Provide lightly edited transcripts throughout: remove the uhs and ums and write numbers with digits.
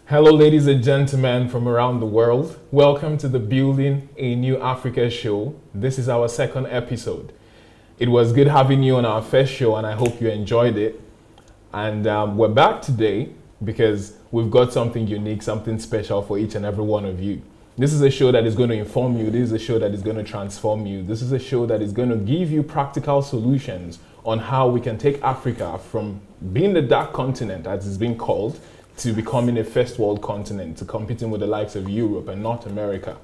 Hello, ladies and gentlemen from around the world. Welcome to the Building a New Africa show. This is our second episode. It was good having you on our first show, and I hope you enjoyed it. And we're back today because we've got something unique, something special for each and every one of you. This is a show that is going to inform you. This is a show that is going to transform you. This is a show that is going to give you practical solutions on how we can take Africa from being the dark continent, as it's been called, to becoming a first world continent, to competing with the likes of Europe and North America.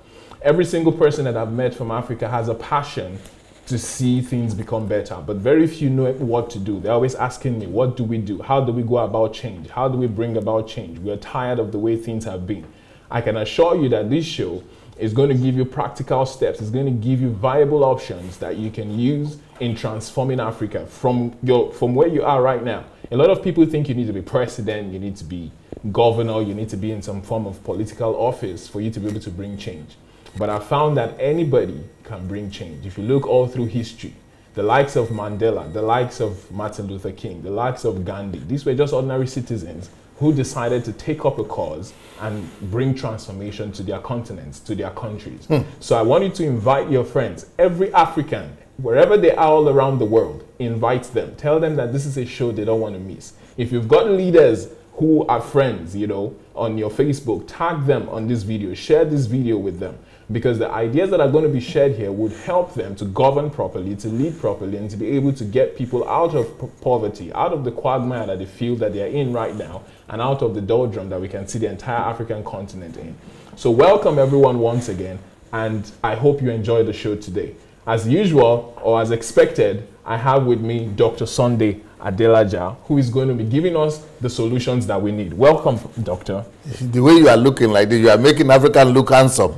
Every single person that I've met from Africa has a passion to see things become better, but very few know what to do. They're always asking me, what do we do? How do we go about change? How do we bring about change? We're tired of the way things have been. I can assure you that this show is going to give you practical steps. It's going to give you viable options that you can use in transforming Africa from where you are right now. A lot of people think you need to be president, you need to be governor, you need to be in some form of political office for you to be able to bring change. But I found that anybody can bring change. If you look all through history, the likes of Mandela, the likes of Martin Luther King, the likes of Gandhi, these were just ordinary citizens who decided to take up a cause and bring transformation to their continents, to their countries. So I want you to invite your friends, every African, wherever they are all around the world, invite them. Tell them that this is a show they don't want to miss. If you've got leaders who are friends, on your Facebook, tag them on this video, share this video with them, because the ideas that are going to be shared here would help them to govern properly, to lead properly, and to be able to get people out of poverty, out of the quagmire that they feel that they're in right now, and out of the doldrum that we can see the entire African continent in. So welcome everyone once again, and I hope you enjoy the show today. As usual, or as expected, I have with me Dr. Sunday Adelaja, who is going to be giving us the solutions that we need. Welcome, Doctor. The way you are looking like this, you are making African look handsome.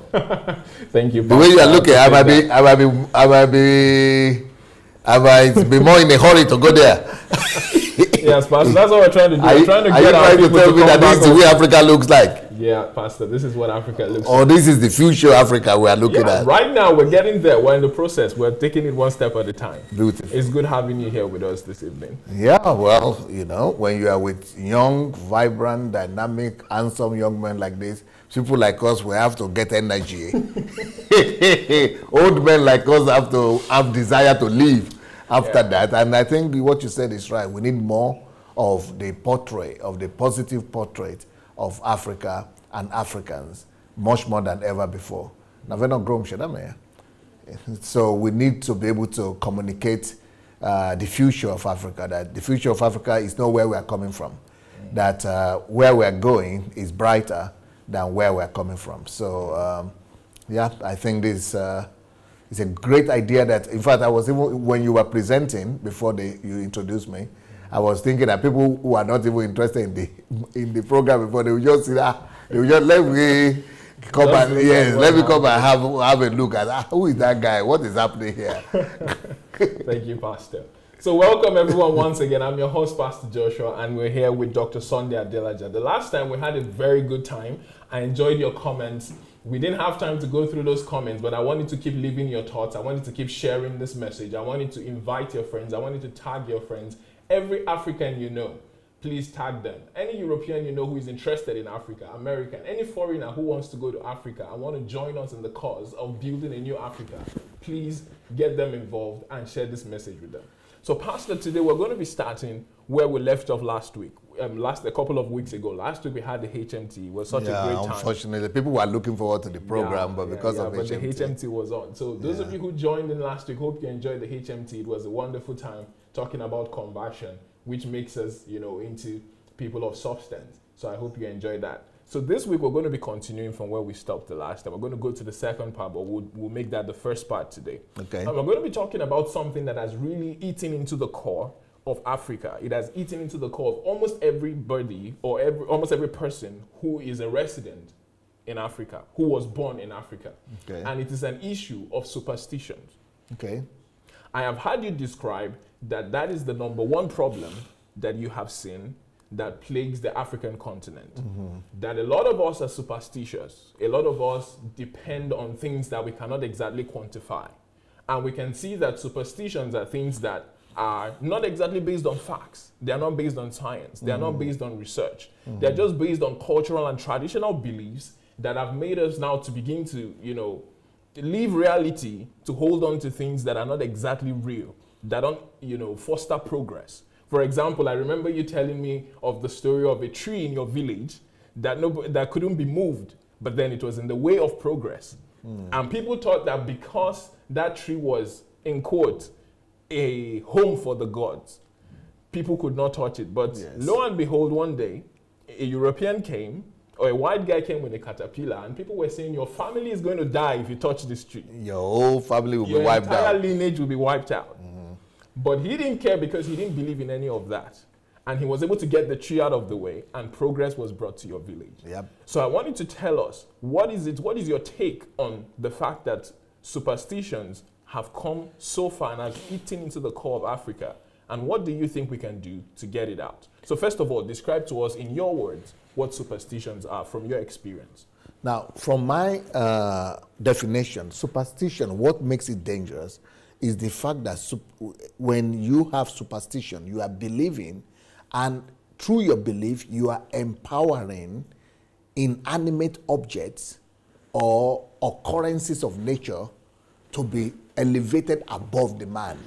Thank you. The way you are looking, I might be more in a hurry to go there. Yes, Pastor, that's what we're trying to do. We're trying to get our people to tell me that this is the way Africa looks like? Yeah, Pastor, this is what Africa looks like. Or this is the future Africa we are looking at. Right now, we're getting there. We're in the process. We're taking it one step at a time. Beautiful. It's good having you here with us this evening. Yeah, well, when you are with young, vibrant, dynamic, handsome young men like this, people like us, we have to get energy. Old men like us have to have desire to live after that. And I think what you said is right. We need more of the portrait, of the positive portrait of Africa and Africans, much more than ever before. So we need to be able to communicate the future of Africa, that the future of Africa is not where we are coming from, that where we are going is brighter than where we are coming from. So I think this is a great idea that, in fact, I was even, when you were presenting, before you introduced me, I was thinking that people who are not even interested in the program before, they will just say, they will just let me come let me come and have a look at who is that guy? What is happening here? Thank you, Pastor. So welcome everyone once again. I'm your host, Pastor Joshua, and we're here with Dr. Sunday Adelaja. The last time we had a very good time. I enjoyed your comments. We didn't have time to go through those comments, but I wanted to keep leaving your thoughts. I wanted to keep sharing this message. I wanted to invite your friends. I wanted to tag your friends. Every African you know, please tag them. Any European you know who is interested in Africa, American, any foreigner who wants to go to Africa and want to join us in the cause of building a new Africa, please get them involved and share this message with them. So, Pastor, today we're going to be starting where we left off last week. A couple of weeks ago. Last week we had the HMT. It was such a great time. Unfortunately, people were looking forward to the program, but because of HMT. But the HMT was on. So those of you who joined in last week, hope you enjoyed the HMT. It was a wonderful time talking about conversion, which makes us, into people of substance. So I hope you enjoyed that. So this week we're going to be continuing from where we stopped the last time. We're going to go to the second part, but we'll make that the first part today. Okay. And we're going to be talking about something that has really eaten into the core of Africa. It has eaten into the core of almost everybody, or almost every person who is a resident in Africa, who was born in Africa. Okay. And it is an issue of superstitions. Okay. I have had you describe that is the #1 problem that you have seen that plagues the African continent. That a lot of us are superstitious. A lot of us depend on things that we cannot exactly quantify. And we can see that superstitions are things that are not exactly based on facts. They are not based on science. They are not based on research. They're just based on cultural and traditional beliefs that have made us now to begin to, you know, leave reality to hold on to things that are not exactly real, that don't, you know, foster progress. For example, I remember you telling me of the story of a tree in your village that couldn't be moved, but then it was in the way of progress. And people thought that because that tree was, in quote, a home for the gods, people could not touch it. But lo and behold, one day, a European came, or a white guy came with a caterpillar, and people were saying, your family is going to die if you touch this tree. Your whole family will be wiped out. Your entire lineage will be wiped out. But he didn't care because he didn't believe in any of that. And he was able to get the tree out of the way, and progress was brought to your village. So I want you to tell us, what is your take on the fact that superstitions have come so far and have eaten into the core of Africa? And what do you think we can do to get it out? So first of all, describe to us in your words what superstitions are from your experience. Now, from my definition, superstition, what makes it dangerous is the fact that when you have superstition, you are believing, and through your belief, you are empowering inanimate objects or occurrences of nature to be elevated above the man.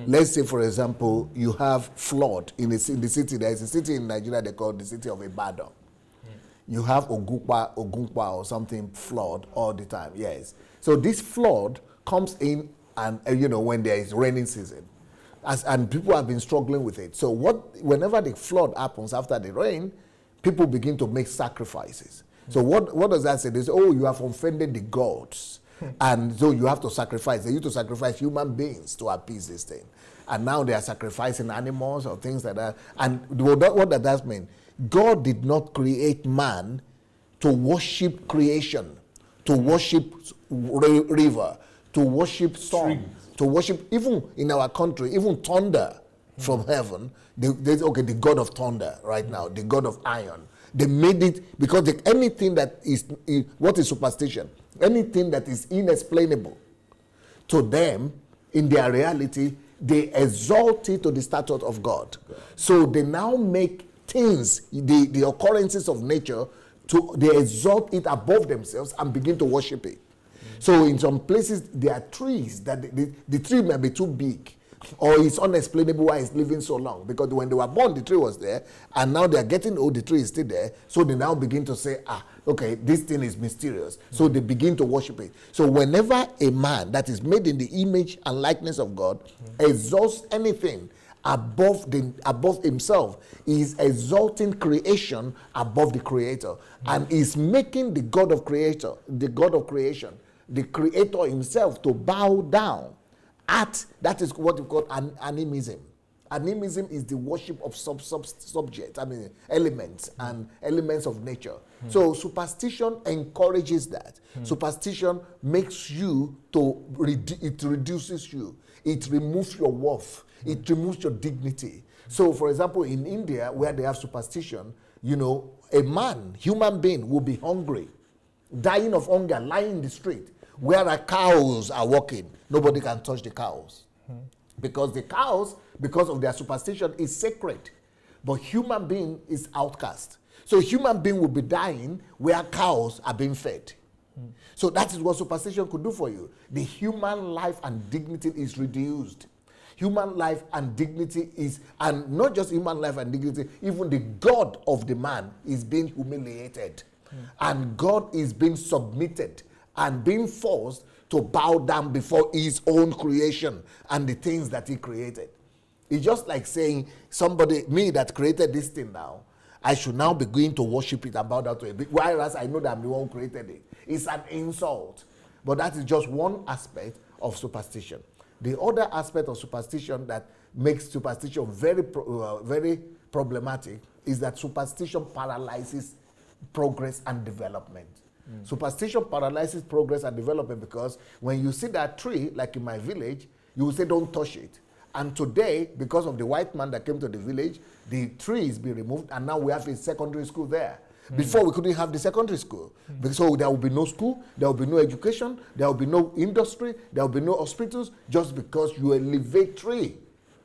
Let's say, for example, you have flood in the city. There is a city in Nigeria they call the city of Ibadan. You have Ogunpa or something flood all the time. Yes. So this flood comes in, and you know, when there is raining season, and people have been struggling with it. So whenever the flood happens after the rain, people begin to make sacrifices. So what does that say? They say, oh, you have offended the gods. And so you have to sacrifice. They used to sacrifice human beings to appease this thing. And now they are sacrificing animals or things like that. And what does that mean? God did not create man to worship creation, to worship river, to worship storm, to worship, even in our country, even thunder from heaven. The God of thunder right now, the God of iron. They made it because anything that is, what is superstition? Anything that is inexplainable to them, in their reality, they exalt it to the status of God. So they now make things, the occurrences of nature, they exalt it above themselves and begin to worship it. So in some places, there are trees that the tree may be too big, or it's unexplainable why it's living so long. Because when they were born, the tree was there, and now they are getting old, the tree is still there. So they now begin to say, okay, this thing is mysterious. So they begin to worship it. So whenever a man that is made in the image and likeness of God exalts anything above himself, he is exalting creation above the creator, and is making the God of creation, the creator himself, to bow down. That is what we call animism. Animism is the worship of subjects, elements and elements of nature. So superstition encourages that. Superstition makes you it reduces you. It removes your worth. It removes your dignity. So for example, in India, where they have superstition, you know, a human being will be hungry, dying of hunger, lying in the street, where our cows are walking. Nobody can touch the cows. Because the cows, because of their superstition, is sacred. But human being is outcast. So human being will be dying where cows are being fed. So that is what superstition could do for you. The human life and dignity is reduced. Human life and dignity is, and not just human life and dignity, even the God of the man is being humiliated. And God is being submitted and being forced to bow down before his own creation and the things that he created. It's just like saying, me that created this thing now, I should now be going to worship it and bow down to it, whereas I know that I'm the one who created it. It's an insult. But that is just one aspect of superstition. The other aspect of superstition that makes superstition very problematic is that superstition paralyzes progress and development. Superstition paralyzes progress and development, because when you see that tree, like in my village, you will say, don't touch it. And today, because of the white man that came to the village, the tree is being removed, and now we have a secondary school there. Before, we couldn't have the secondary school. So there will be no school, there will be no education, there will be no industry, there will be no hospitals, just because you elevate tree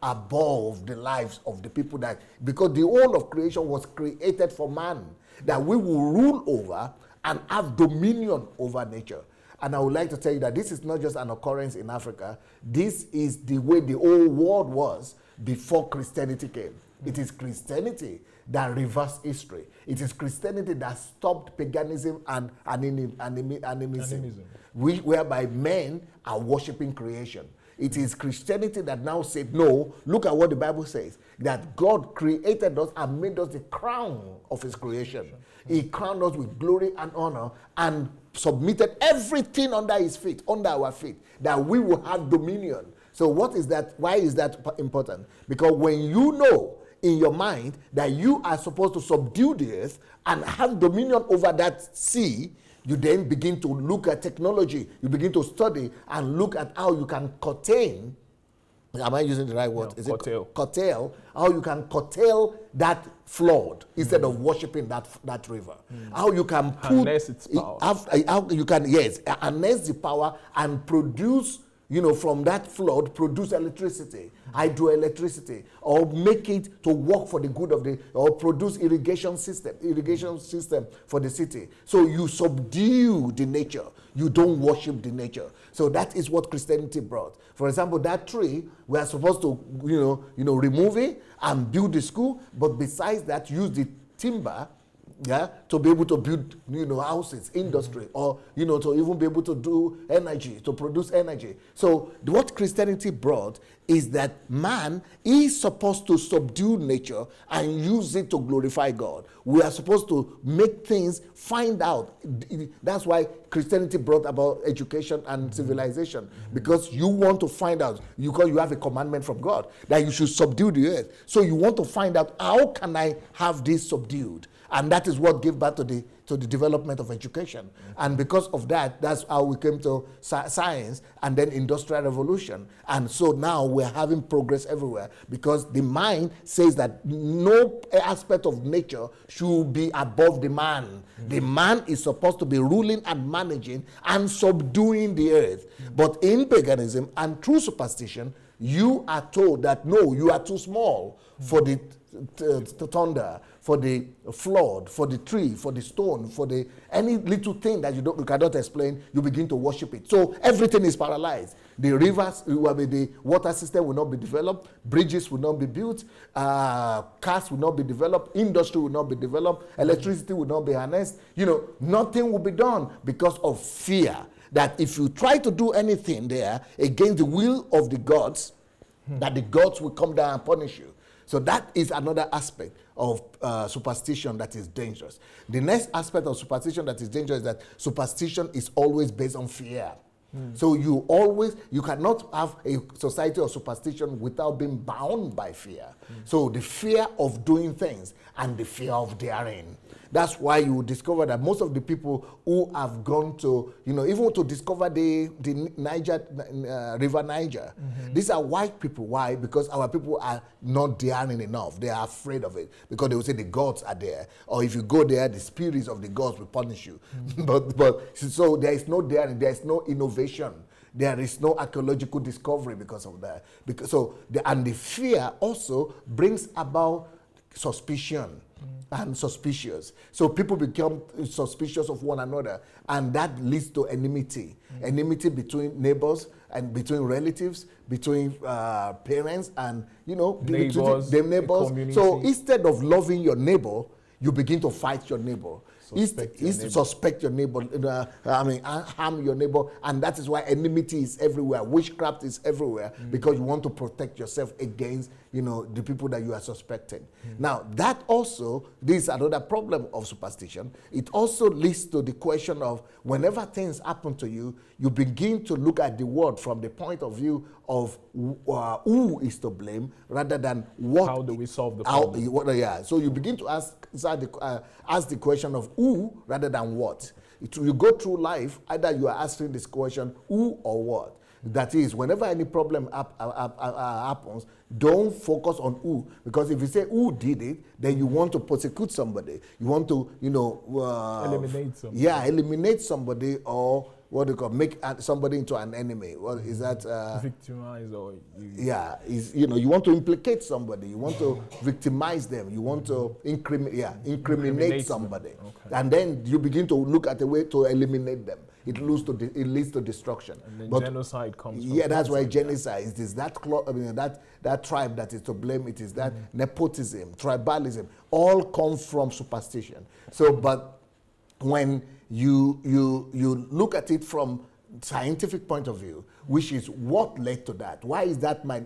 above the lives of the people that, because the whole of creation was created for man, that we will rule over and have dominion over nature. And I would like to tell you that this is not just an occurrence in Africa. This is the way the whole world was before Christianity came. It is Christianity that reversed history. It is Christianity that stopped paganism and animism. Whereby men are worshiping creation. It is Christianity that now said, no, look at what the Bible says, that God created us and made us the crown of his creation. He crowned us with glory and honor and submitted everything under his feet, under our feet, that we will have dominion. So what is that? Why is that important? Because when you know in your mind that you are supposed to subdue the earth and have dominion over that sea, you then begin to look at technology. You begin to study and look at how you can curtail. Am I using the right word? No, is curtail. It curtail? How you can curtail that flood instead of worshiping that river. How you can put harness its power. How you can, yes, harness the power and produce, you know, from that flood, produce electricity, hydroelectricity, or make it to work for the good of the, or produce irrigation system for the city. So you subdue the nature. You don't worship the nature. So that is what Christianity brought. For example, that tree, we are supposed to, remove it and build the school, but besides that, use the timber, to be able to build, houses, industry, or, to even be able to do energy, to produce energy. So what Christianity brought is that man is supposed to subdue nature and use it to glorify God. We are supposed to make things, find out. That's why Christianity brought about education and civilization, because you want to find out, because you have a commandment from God that you should subdue the earth. So you want to find out, how can I have this subdued? And that is what gave birth to the development of education. And because of that, that's how we came to science and then industrial revolution. And so now we're having progress everywhere, because the mind says that no aspect of nature should be above the man. The man is supposed to be ruling and managing and subduing the earth. But in paganism and through superstition, you are told that no, you are too small for the thunder, for the flood, for the tree, for the stone, for the any little thing that you cannot explain. You begin to worship it. So everything is paralyzed. The rivers, the water system will not be developed. Bridges will not be built. Cars will not be developed. Industry will not be developed. Electricity will not be harnessed. Nothing will be done because of fear. That if you try to do anything there against the will of the gods, that the gods will come down and punish you. So that is another aspect of superstition that is dangerous. The next aspect of superstition that is dangerous is that superstition is always based on fear. So you cannot have a society of superstition without being bound by fear. So the fear of doing things and the fear of daring. That's why you discover that most of the people who have gone to, even to discover the River Niger, these are white people. Why? Because our people are not daring enough. They are afraid of it, because they will say the gods are there, or if you go there, the spirits of the gods will punish you. But so there is no daring, there is no innovation. There is no archaeological discovery because of that. And the fear also brings about suspicion and suspicious. So people become suspicious of one another, and that leads to enmity. Enmity between neighbors and between relatives, between parents and neighbors. So instead of loving your neighbor, you begin to fight your neighbor. Suspect your neighbor, harm your neighbor, and that is why enmity is everywhere. Witchcraft is everywhere, because you want to protect yourself against, the people that you are suspecting. Now, that also, this is another problem of superstition. It also leads to the question of, whenever things happen to you, you begin to look at the world from the point of view of who is to blame, rather than what. How do we solve the problem? So you begin to ask the question of who rather than what. You go through life, either you are asking this question, who or what. That is, whenever any problem happens, don't focus on who, because if you say who did it, then you want to prosecute somebody. You want to, eliminate somebody. Yeah, eliminate somebody, or what do you call, make somebody into an enemy. What is that? Victimize or yeah, you want to implicate somebody, you want to victimize them, you want to incriminate somebody, okay. And then you begin to look at a way to eliminate them. It leads to destruction. And then genocide comes. Yeah, that's why genocide is that that tribe that is to blame. It is that nepotism, tribalism, all comes from superstition. So, but when you look at it from scientific point of view, which is what led to that. Why is that my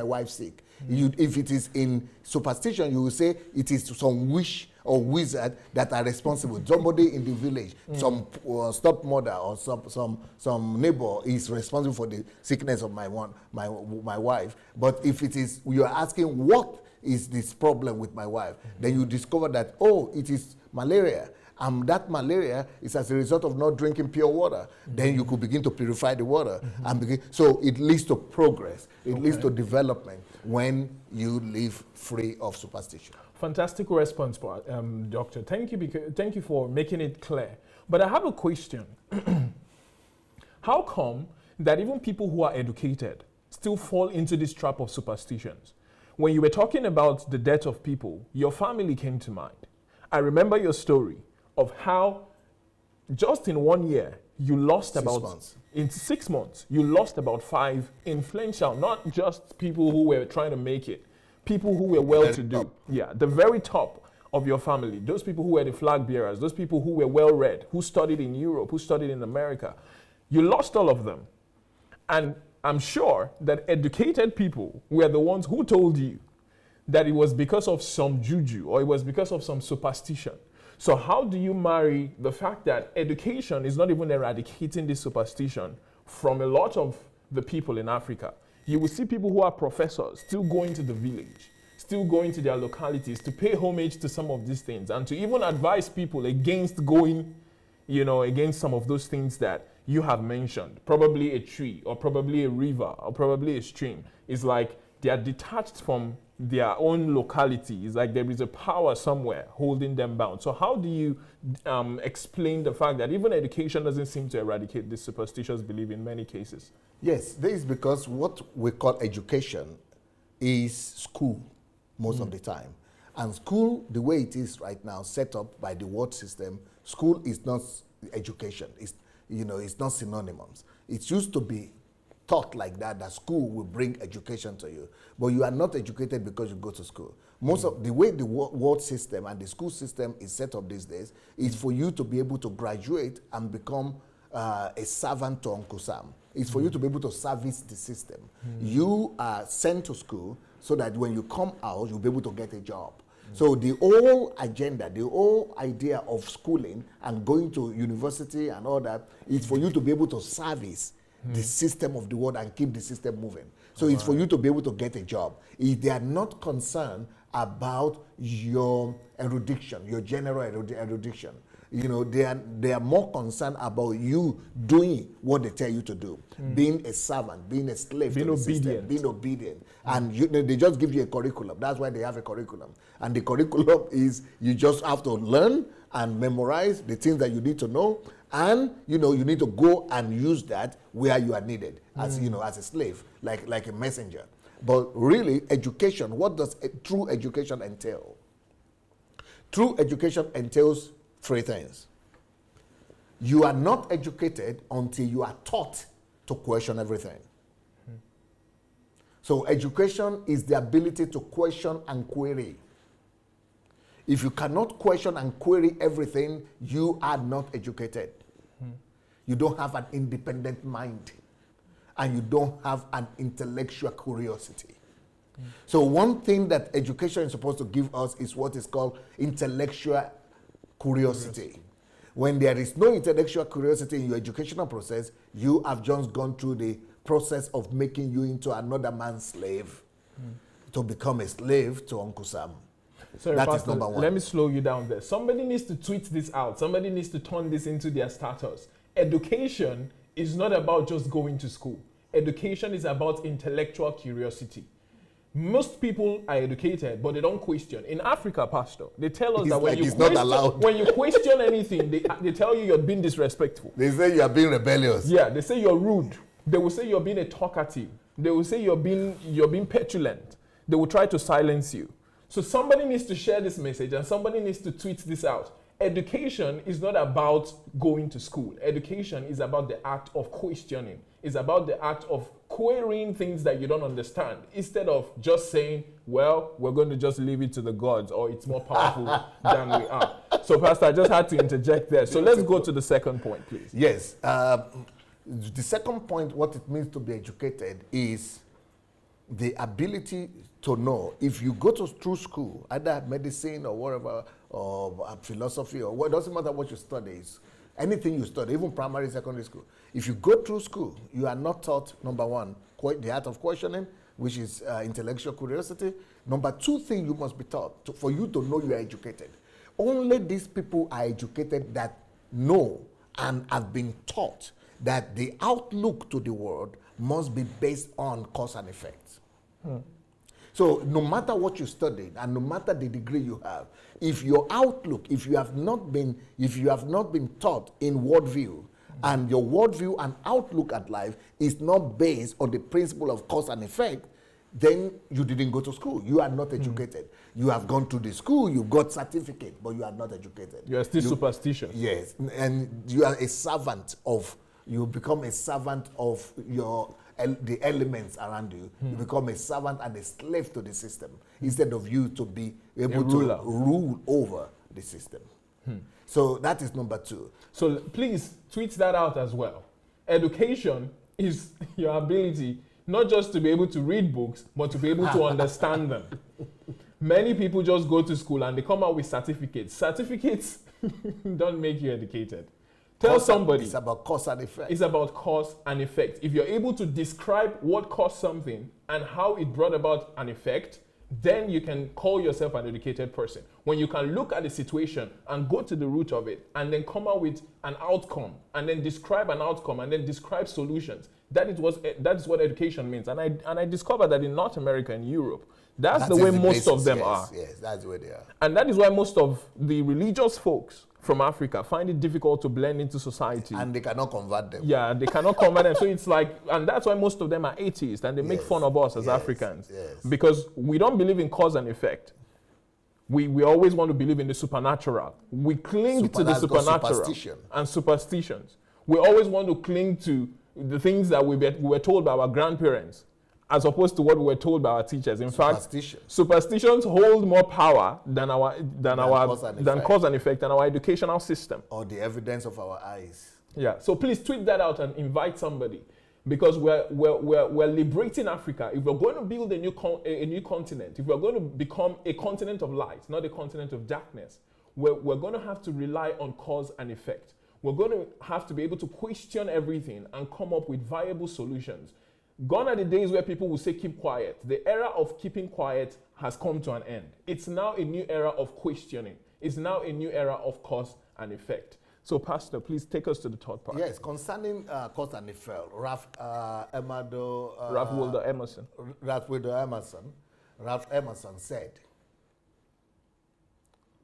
wife sick? If it is in superstition, you will say it is some witch or wizard that are responsible. Somebody in the village, some stepmother or some neighbor is responsible for the sickness of my wife. But if it is, you are asking what is this problem with my wife, then you discover that, oh, it is malaria. That malaria is as a result of not drinking pure water. Then you could begin to purify the water. So it leads to progress. It leads to development when you live free of superstition. Fantastic response, Doctor. Thank you for making it clear. But I have a question. How come that even people who are educated still fall into this trap of superstitions? When you were talking about the death of people, your family came to mind. I remember your story of how just in 1 year, you lost in 6 months, you lost about 5 influential, not just people who were trying to make it, people who were well-to-do. Yeah, the very top of your family, those people who were the flag bearers, those people who were well-read, who studied in Europe, who studied in America. You lost all of them. And I'm sure that educated people were the ones who told you that it was because of some juju or it was because of some superstition. So how do you marry the fact that education is not even eradicating this superstition from a lot of the people in Africa? You will see people who are professors still going to the village, still going to their localities to pay homage to some of these things and to even advise people against going, against some of those things that you have mentioned. Probably a tree or probably a river or probably a stream. It's like they are detached from their own locality. It's like there is a power somewhere holding them bound. So how do you explain the fact that even education doesn't seem to eradicate this superstitious belief in many cases? Yes, this is because what we call education is school most of the time. And school, the way it is right now, set up by the world system, school is not education. It's not synonymous. It used to be taught like that school will bring education to you, but you are not educated because you go to school. Most of the way the world system and the school system is set up these days is for you to be able to graduate and become a servant to Uncle Sam. It's for you to be able to service the system. You are sent to school so that when you come out, you'll be able to get a job. So the whole agenda, the whole idea of schooling and going to university and all that is for you to be able to service the system of the world and keep the system moving. So it's for you to be able to get a job. If they are not concerned about your erudition, your general erudition, they are more concerned about you doing what they tell you to do, being a servant, being a slave to the system, being obedient. And they just give you a curriculum. That's why they have a curriculum. And the curriculum is you just have to learn and memorize the things that you need to know, and you need to go and use that where you are needed as as a slave, like a messenger. But really, education, what does true education entail? True education entails 3 things. You are not educated until you are taught to question everything. So education is the ability to question and query. If you cannot question and query everything, you are not educated. You don't have an independent mind, and you don't have an intellectual curiosity. So one thing that education is supposed to give us is what is called intellectual curiosity. When there is no intellectual curiosity in your educational process, you have just gone through the process of making you into another man's slave, to become a slave to Uncle Sam. Sorry, that Pastor, is number 1. Let me slow you down there. Somebody needs to tweet this out. Somebody needs to turn this into their status. Education is not about just going to school. Education is about intellectual curiosity. Most people are educated, but they don't question. In Africa, Pastor, they tell us It's that like it's not allowed. when you question anything, they tell you you're being disrespectful. They say you are being rebellious. Yeah, they say you're rude. They will say you're being a talkative. They will say you're being petulant. They will try to silence you. So somebody needs to share this message and somebody needs to tweet this out. Education is not about going to school. Education is about the act of questioning. It's about the act of querying things that you don't understand, instead of just saying, well, we're going to just leave it to the gods, or it's more powerful than we are. So, Pastor, I just had to interject there. So let's go to the second point, please. Yes. The second point, what it means to be educated is the ability to know. If you go through school, either medicine or whatever, or philosophy, or what, doesn't matter what you study, anything you study, even primary, secondary school. If you go through school, you are not taught, number one, the art of questioning, which is intellectual curiosity. Number two thing you must be taught, for you to know you are educated. Only these people are educated that know and have been taught that the outlook to the world must be based on cause and effect. So no matter what you studied and no matter the degree you have, if your outlook, if you have not been taught in worldview, and your worldview and outlook at life is not based on the principle of cause and effect, then you didn't go to school. You are not educated. You have gone to the school, you got certificate, but you are not educated. You are still superstitious. Yes, and you are a servant of, you become a servant of the elements around you. You become a servant and a slave to the system, instead of you to be able to rule over the system. So that is number two. So please tweet that out as well. Education is your ability not just to be able to read books, but to be able to understand them. Many people just go to school and they come out with certificates. Certificates don't make you educated. Tell somebody. It's about cause and effect. It's about cause and effect. If you're able to describe what caused something and how it brought about an effect, then you can call yourself an educated person. When you can look at the situation and go to the root of it and then come out with an outcome and then describe an outcome and then describe solutions, that is what education means. And I discovered that in North America and Europe, that's the way most of them are. Yes, that's the way they are. And that is why most of the religious folks from Africa find it difficult to blend into society. And they cannot convert them. Yeah, they cannot convert them. So it's like, and that's why most of them are atheists and they make fun of us as Africans. Because we don't believe in cause and effect. We always want to believe in the supernatural. We cling to the supernatural and superstitions. We always want to cling to the things that we were told by our grandparents, as opposed to what we were told by our teachers. In fact, superstitions hold more power than cause and effect and our educational system. Or the evidence of our eyes. Yeah. So please tweet that out and invite somebody, because we're liberating Africa. If we're going to build a new continent, if we're going to become a continent of light, not a continent of darkness, we're going to have to rely on cause and effect. We're going to have to be able to question everything and come up with viable solutions. Gone are the days where people will say, keep quiet. The era of keeping quiet has come to an end. It's now a new era of questioning. It's now a new era of cause and effect. So, Pastor, please take us to the third part. Yes, concerning cause and effect, Ralph Emerson said,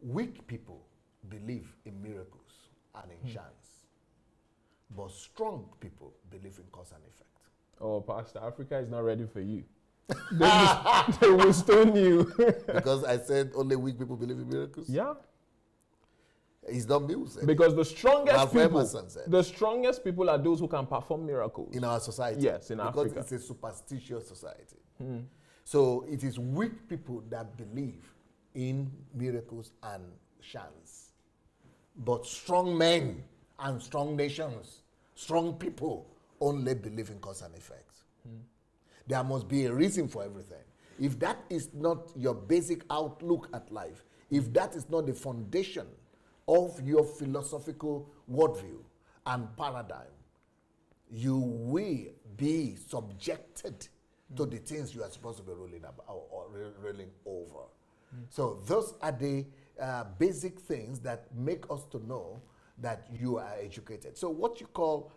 weak people believe in miracles and in chance, but strong people believe in cause and effect. Oh, Pastor, Africa is not ready for you. They will stone you. Because I said only weak people believe in miracles? Yeah. It's not me who said because the strongest people, people are those who can perform miracles. In our society. Yes, in Africa. Because it's a superstitious society. So it is weak people that believe in miracles and chance. But strong men and strong nations, strong people, only believe in cause and effect. There must be a reason for everything. If that is not your basic outlook at life, if that is not the foundation of your philosophical worldview and paradigm, you will be subjected to the things you are supposed to be ruling about or ruling over. So those are the basic things that make us to know that you are educated. So what you call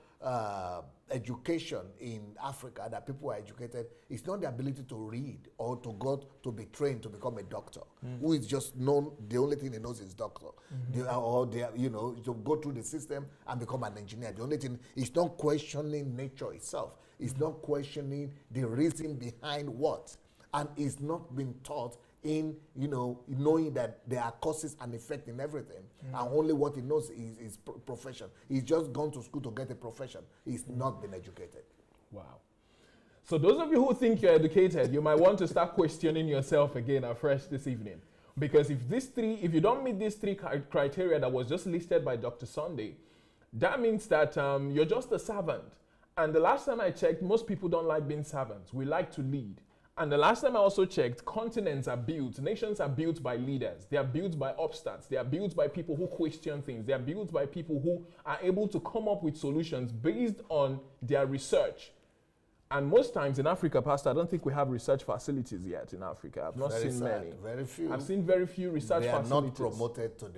education in Africa, that people are educated, is not the ability to read or to go to be trained to become a doctor, who is just known, the only thing he knows is doctor. To go through the system and become an engineer. The only thing is not questioning nature itself. It's not questioning the reason behind what, and it's not being taught in knowing that there are causes and effect in everything, and only what he knows is profession. He's just gone to school to get a profession. He's not been educated. Wow. So those of you who think you're educated, you might want to start questioning yourself again afresh this evening, because if you don't meet these three criteria that was just listed by Dr. Sunday, that means that you're just a servant. And the last time I checked, most people don't like being servants. We like to lead. And the last time I also checked, continents are built, nations are built by leaders. They are built by upstarts. They are built by people who question things. They are built by people who are able to come up with solutions based on their research. And most times in Africa, Pastor, I don't think we have research facilities yet in Africa. I've not seen many. Very few. I've seen very few research facilities. They are not promoted to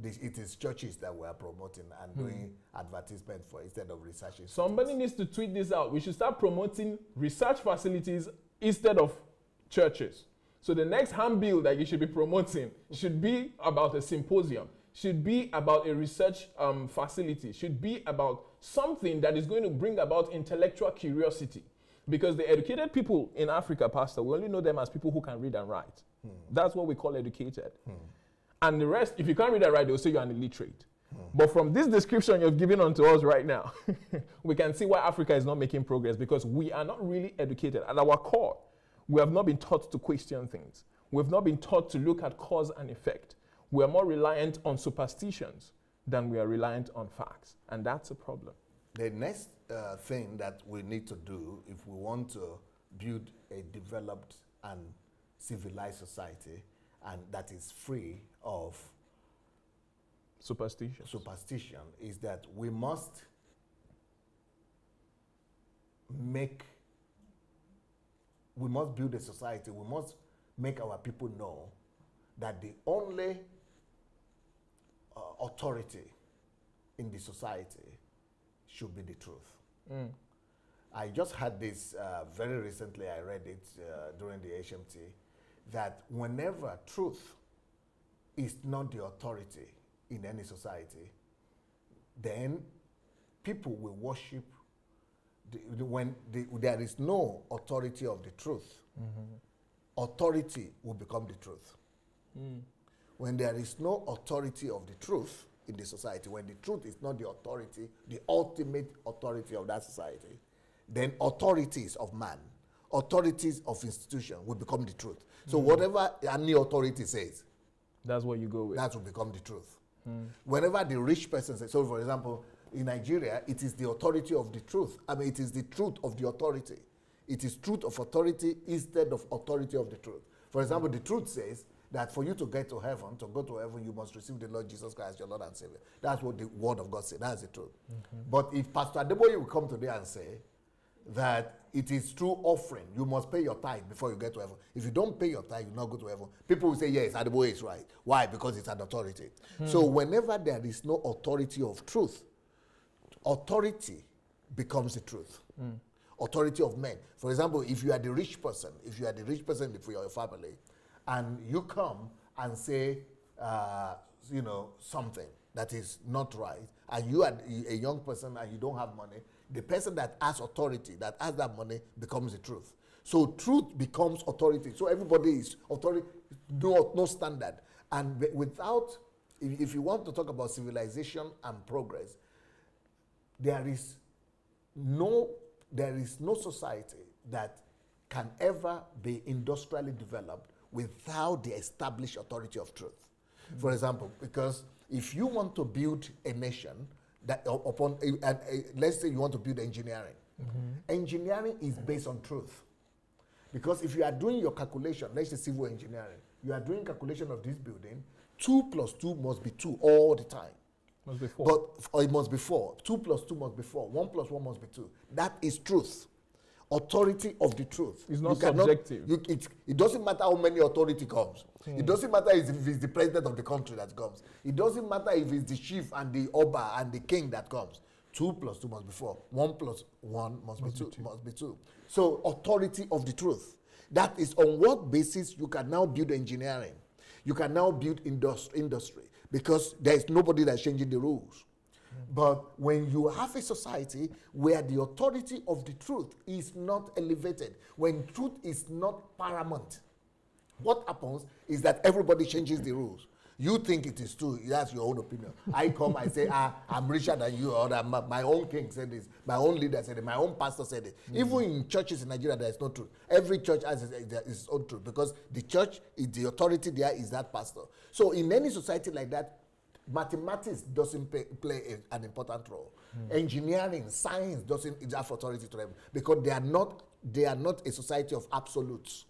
it is churches that we are promoting and doing advertisement for instead of research institutes. Somebody needs to tweet this out. We should start promoting research facilities instead of churches. So the next handbill that you should be promoting should be about a symposium, should be about a research facility, should be about something that is going to bring about intellectual curiosity. Because the educated people in Africa, Pastor, we only know them as people who can read and write. That's what we call educated. And the rest, if you can't read and write, they'll say you're an illiterate. But from this description you've given unto us right now, we can see why Africa is not making progress, because we are not really educated. At our core, we have not been taught to question things. We've not been taught to look at cause and effect. We are more reliant on superstitions than we are reliant on facts. And that's a problem. The next thing that we need to do if we want to build a developed and civilized society, and that is free of superstition, is that we must build a society. We must make our people know that the only authority in the society should be the truth. I just had this very recently. I read it during the HMT, that whenever truth is not the authority in any society, then people will worship when there is no authority of the truth. Authority will become the truth. When there is no authority of the truth in the society, when the truth is not the authority, the ultimate authority of that society, then authorities of man, authorities of institution will become the truth. So whatever any authority says, that's what you go with. That will become the truth. Whenever the rich person says, so for example, in Nigeria, it is the authority of the truth. I mean, it is the truth of the authority. It is truth of authority instead of authority of the truth. For example, the truth says that for you to get to heaven, to go to heaven, you must receive the Lord Jesus Christ, your Lord and Savior. That's what the word of God says. That's the truth. But if Pastor Adeboye will come today and say that it is through offering, you must pay your tithe before you get to heaven. If you don't pay your tithe, you will not go to heaven. People will say, yes, Adeboye is right. Why? Because it's an authority. So whenever there is no authority of truth, authority becomes the truth. Authority of men. For example, if you are the rich person for your family, and you come and say, something that is not right, and you are a young person and you don't have money, the person that has authority, that has that money, becomes the truth. So truth becomes authority. So everybody is authority, no standard. And without, if you want to talk about civilization and progress, there is no society that can ever be industrially developed without the established authority of truth. For example, because if you want to build a nation that let's say you want to build engineering, engineering is based on truth. Because if you are doing your calculation, let's say civil engineering, you are doing calculation of this building, 2 plus 2 must be 2 all the time. Must be 4. But it must be 4. 2 plus 2 must be 4. 1 plus 1 must be 2. That is truth. Authority of the truth. It's not subjective. It doesn't matter how many authority comes. It doesn't matter if it's the president of the country that comes. It doesn't matter if it's the chief and the Oba and the king that comes. 2 plus 2 must be 4. 1 plus 1 must be 2. Must be 2. So authority of the truth. That is on what basis you can now build engineering. You can now build industry because there is nobody that's changing the rules. But when you have a society where the authority of the truth is not elevated, when truth is not paramount, what happens is that everybody changes the rules. You think it is true, that's your own opinion. I come, I say, I'm richer than you, or my own king said this, my own leader said it, my own pastor said it. Even in churches in Nigeria, there is no truth. Every church has its own truth because the church, the authority there is that pastor. So in any society like that, mathematics doesn't play an important role. Engineering, science doesn't have authority to them because they are not a society of absolutes.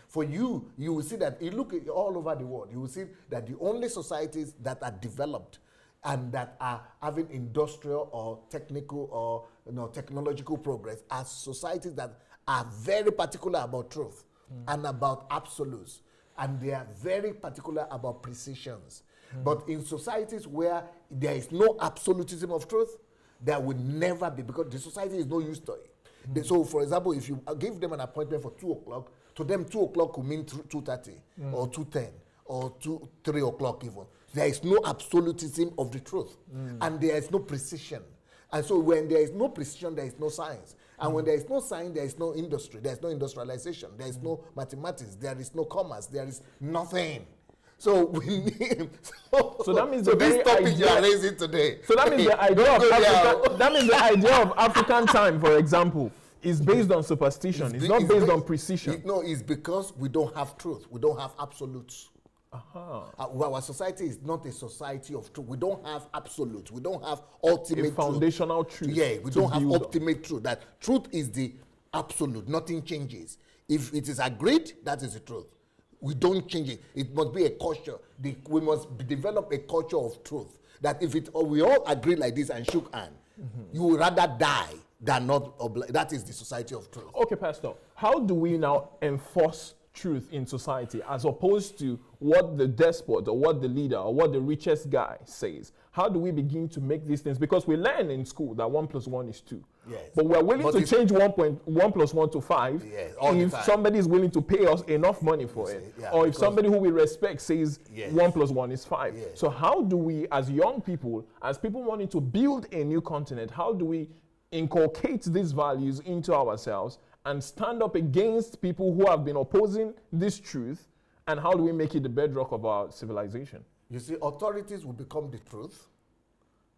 For you will see that you look at all over the world, you will see that the only societies that are developed and that are having industrial or technical or technological progress are societies that are very particular about truth and about absolutes. And they are very particular about precisions. But in societies where there is no absolutism of truth, there will never be, because the society is no use to it. So, for example, if you give them an appointment for 2 o'clock, to them 2 o'clock could mean 2:30 or 2:10 or 3 o'clock even. There is no absolutism of the truth, and there is no precision. And so when there is no precision, there is no science. And when there is no science, there is no industry. There is no industrialization. There is no mathematics. There is no commerce. There is nothing. So we need. So that means so this topic you are raising today. So that means the idea of African, that means the idea of African time, for example, is based on superstition. It's not based on precision. No, it's because we don't have truth. We don't have absolutes. Our society is not a society of truth. We don't have absolute. We don't have ultimate foundational truth. Yeah, we don't have ultimate truth. That truth is the absolute. Nothing changes. If it is agreed, that is the truth. We don't change it. It must be a culture. We must develop a culture of truth. That if we all agree like this and shook hands, you would rather die than not. That is the society of truth. Okay, Pastor. How do we now enforce truth in society as opposed to what the despot or what the leader or what the richest guy says? How do we begin to make these things? Because we learn in school that 1 + 1 is 2. Yes. But we're willing to change 1 + 1 to 5 if somebody is willing to pay us enough money for it. Yeah, or if somebody who we respect says 1 + 1 is 5. Yes. So how do we, as young people, as people wanting to build a new continent, how do we inculcate these values into ourselves and stand up against people who have been opposing this truth, and how do we make it the bedrock of our civilization? You see, authorities will become the truth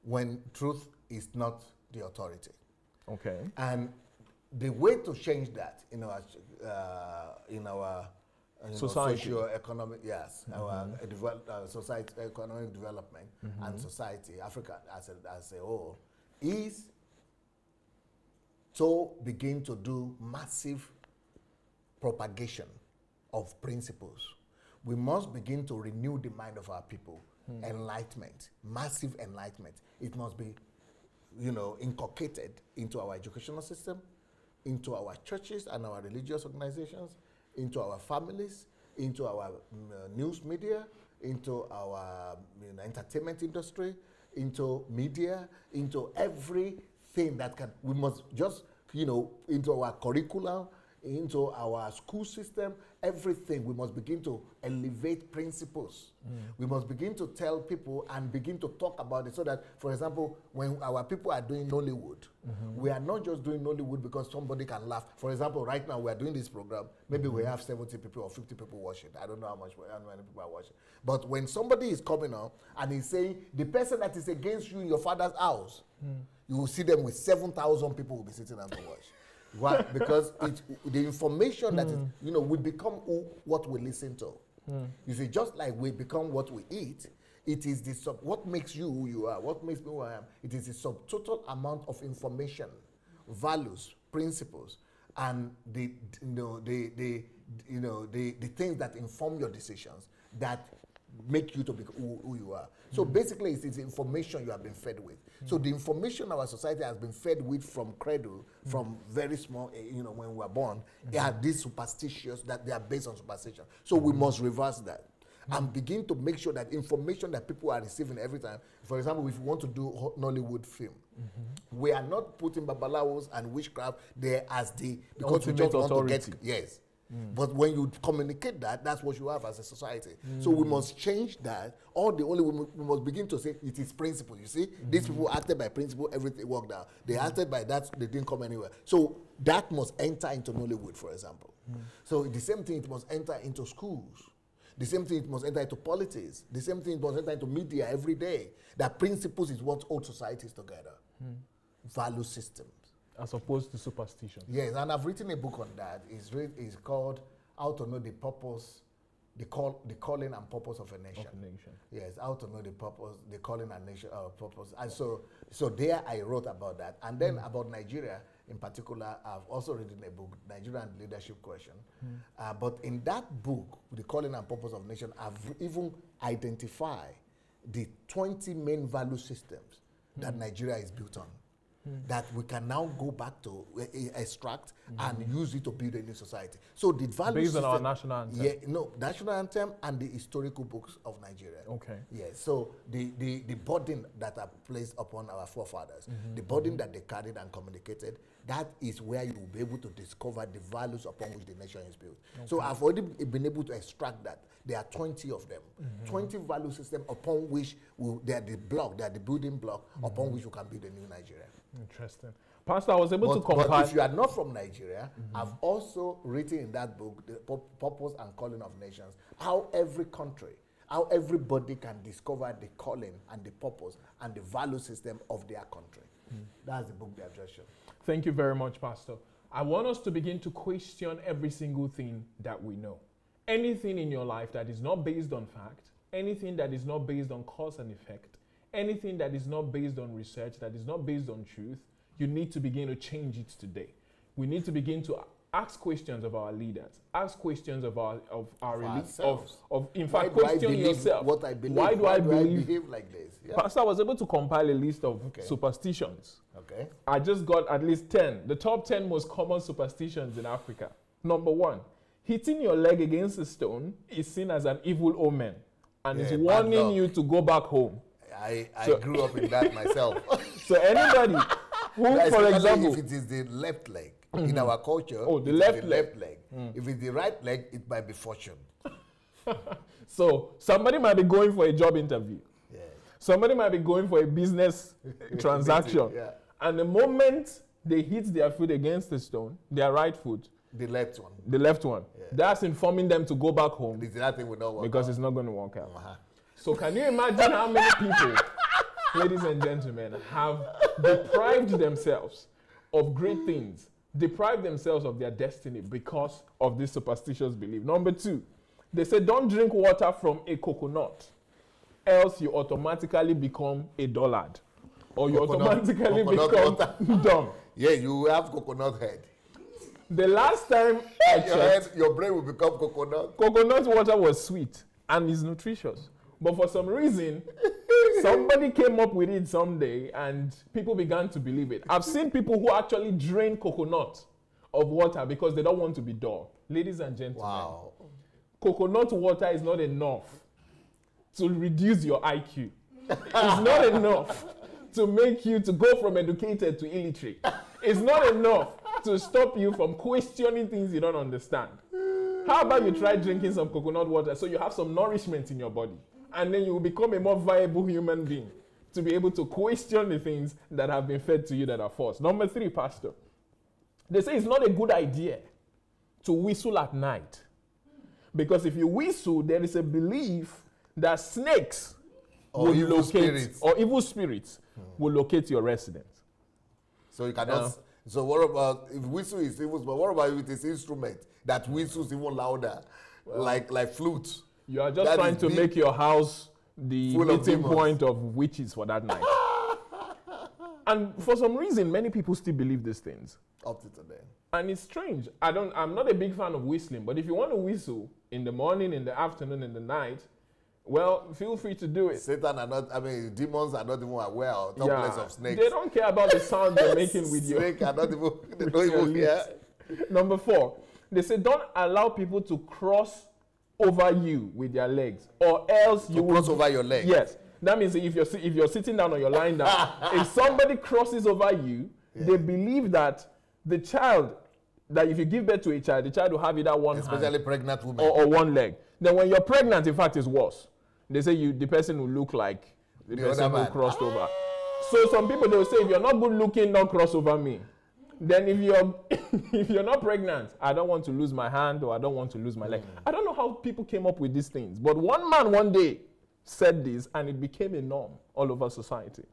when truth is not the authority. Okay. And the way to change that in our society, socio-economic, our society, economic development and society, Africa as a whole, is to begin to do massive propagation of principles. We must begin to renew the mind of our people. Enlightenment, massive enlightenment. It must be, inculcated into our educational system, into our churches and our religious organizations, into our families, into our news media, into our entertainment industry, into media, into everything that can. We must just, into our curriculum, into our school system, everything. We must begin to elevate principles. We must begin to tell people and begin to talk about it so that, for example, when our people are doing Nollywood, we are not just doing Nollywood because somebody can laugh. For example, right now we are doing this program, maybe we have 70 people or 50 people watching. I don't know how many people are watching. But when somebody is coming up and he's saying, the person that is against you in your father's house, you will see them with 7,000 people will be sitting down to watch. Why? Because the information that is, we become what we listen to. You see, just like we become what we eat, it is what makes you who you are, what makes me who I am. It is the subtotal amount of information, values, principles, and the things that inform your decisions that make you to be who you are. So basically, it's information you have been fed with. So the information our society has been fed with from cradle, from very small, when we were born, they are these superstitious, that they are based on superstition. So we must reverse that. and begin to make sure that information that people are receiving every time. For example, if you want to do Nollywood film, we are not putting babalawos and witchcraft there as because we just want to get, yes. But when you communicate that, that's what you have as a society. So we must change that. We must begin to say it is principle. You see, these people acted by principle, everything worked out. They acted by that, they didn't come anywhere. So that must enter into Nollywood, for example. So the same thing, it must enter into schools. The same thing, it must enter into politics. The same thing, it must enter into media every day. That principles is what holds societies together. Value systems. As opposed to superstition. Yes, and I've written a book on that. It's called How to Know the Purpose, the Calling and Purpose of a Nation. Yes, how to know the purpose, the calling and nation purpose. And so there I wrote about that. And then about Nigeria in particular, I've also written a book, Nigerian Leadership Question. But in that book, the Calling and Purpose of Nation, I've even identified the 20 main value systems that Nigeria is built on. That we can now go back to extract and use it to build a new society. So the value based system, on our national anthem. Yeah, no, national anthem and the historical books of Nigeria. Okay. Yes. So the burden that are placed upon our forefathers, the burden that they carried and communicated, that is where you will be able to discover the values upon which the nation is built. Okay. So I've already been able to extract that. There are 20 of them. 20 value systems upon which they are the block, they are the building block upon which we can build a new Nigeria. Interesting. Pastor, I was able to compile. But if you are not from Nigeria, I've also written in that book, The Purpose and Calling of Nations, how every country, how everybody can discover the calling and the purpose and the value system of their country. That's the book they have just shown. Thank you very much, Pastor. I want us to begin to question every single thing that we know. Anything in your life that is not based on fact, anything that is not based on cause and effect, anything that is not based on research, that is not based on truth, you need to begin to change it today. We need to begin to ask questions of our leaders, ask questions of our in fact, question yourself. What I believe. Why do I behave like this? Yeah. Pastor, I was able to compile a list of superstitions. Okay. I just got at least 10. The top 10 most common superstitions in Africa. Number 1, hitting your leg against a stone is seen as an evil omen and is warning you to go back home. I grew up in that myself. So anybody who, for example, if it is the left leg in our culture, the left leg. If it's the right leg, it might be fortune. So somebody might be going for a job interview. Yeah. Somebody might be going for a business transaction. Yeah. And the moment they hit their foot against the stone, their right foot, the left one. Yeah. That's informing them to go back home. That thing will not work because it's not going to work out. So can you imagine how many people, ladies and gentlemen, have deprived themselves of great things, deprived themselves of their destiny because of this superstitious belief? Number 2, they say don't drink water from a coconut, else you automatically become a dullard. Or you automatically become dumb. Yeah, you have coconut head. The last time I checked, your brain will become coconut. Coconut water was sweet and is nutritious. But for some reason, somebody came up with it someday and people began to believe it. I've seen people who actually drain coconut of water because they don't want to be dull. Ladies and gentlemen, coconut water is not enough to reduce your IQ. It's not enough to make you to go from educated to illiterate. It's not enough to stop you from questioning things you don't understand. How about you try drinking some coconut water so you have some nourishment in your body, and then you will become a more viable human being to be able to question the things that have been fed to you that are false. Number 3, Pastor, they say it's not a good idea to whistle at night, because if you whistle, there is a belief that snakes or evil spirits will locate your residence. So you cannot. So what about if whistle is evil? But what about if it is instrument that whistles even louder, like flute? You are just trying to make your house the meeting point of witches for that night. And for some reason, many people still believe these things. Up to today. And it's strange. I'm not a big fan of whistling, but if you want to whistle in the morning, in the afternoon, in the night, well, feel free to do it. Demons are not even aware of the place of snakes. They don't care about the sound they're making with you. Snakes are not even, they don't even care. Number 4, they say don't allow people to cross over you with their legs, or else you will cross over your leg. Yes, that means if you're sitting down or you're lying down, if somebody crosses over you, they believe that the child, that if you give birth to a child, the child will have either one especially hand pregnant women or one leg. Then when you're pregnant, in fact, it's worse. They say the person will look like the person who crossed over. So some people, they will say, if you're not good looking, don't cross over me. Then if you're if you're not pregnant, I don't want to lose my hand or I don't want to lose my leg. I don't know how people came up with these things, but one man one day said this and it became a norm all over society.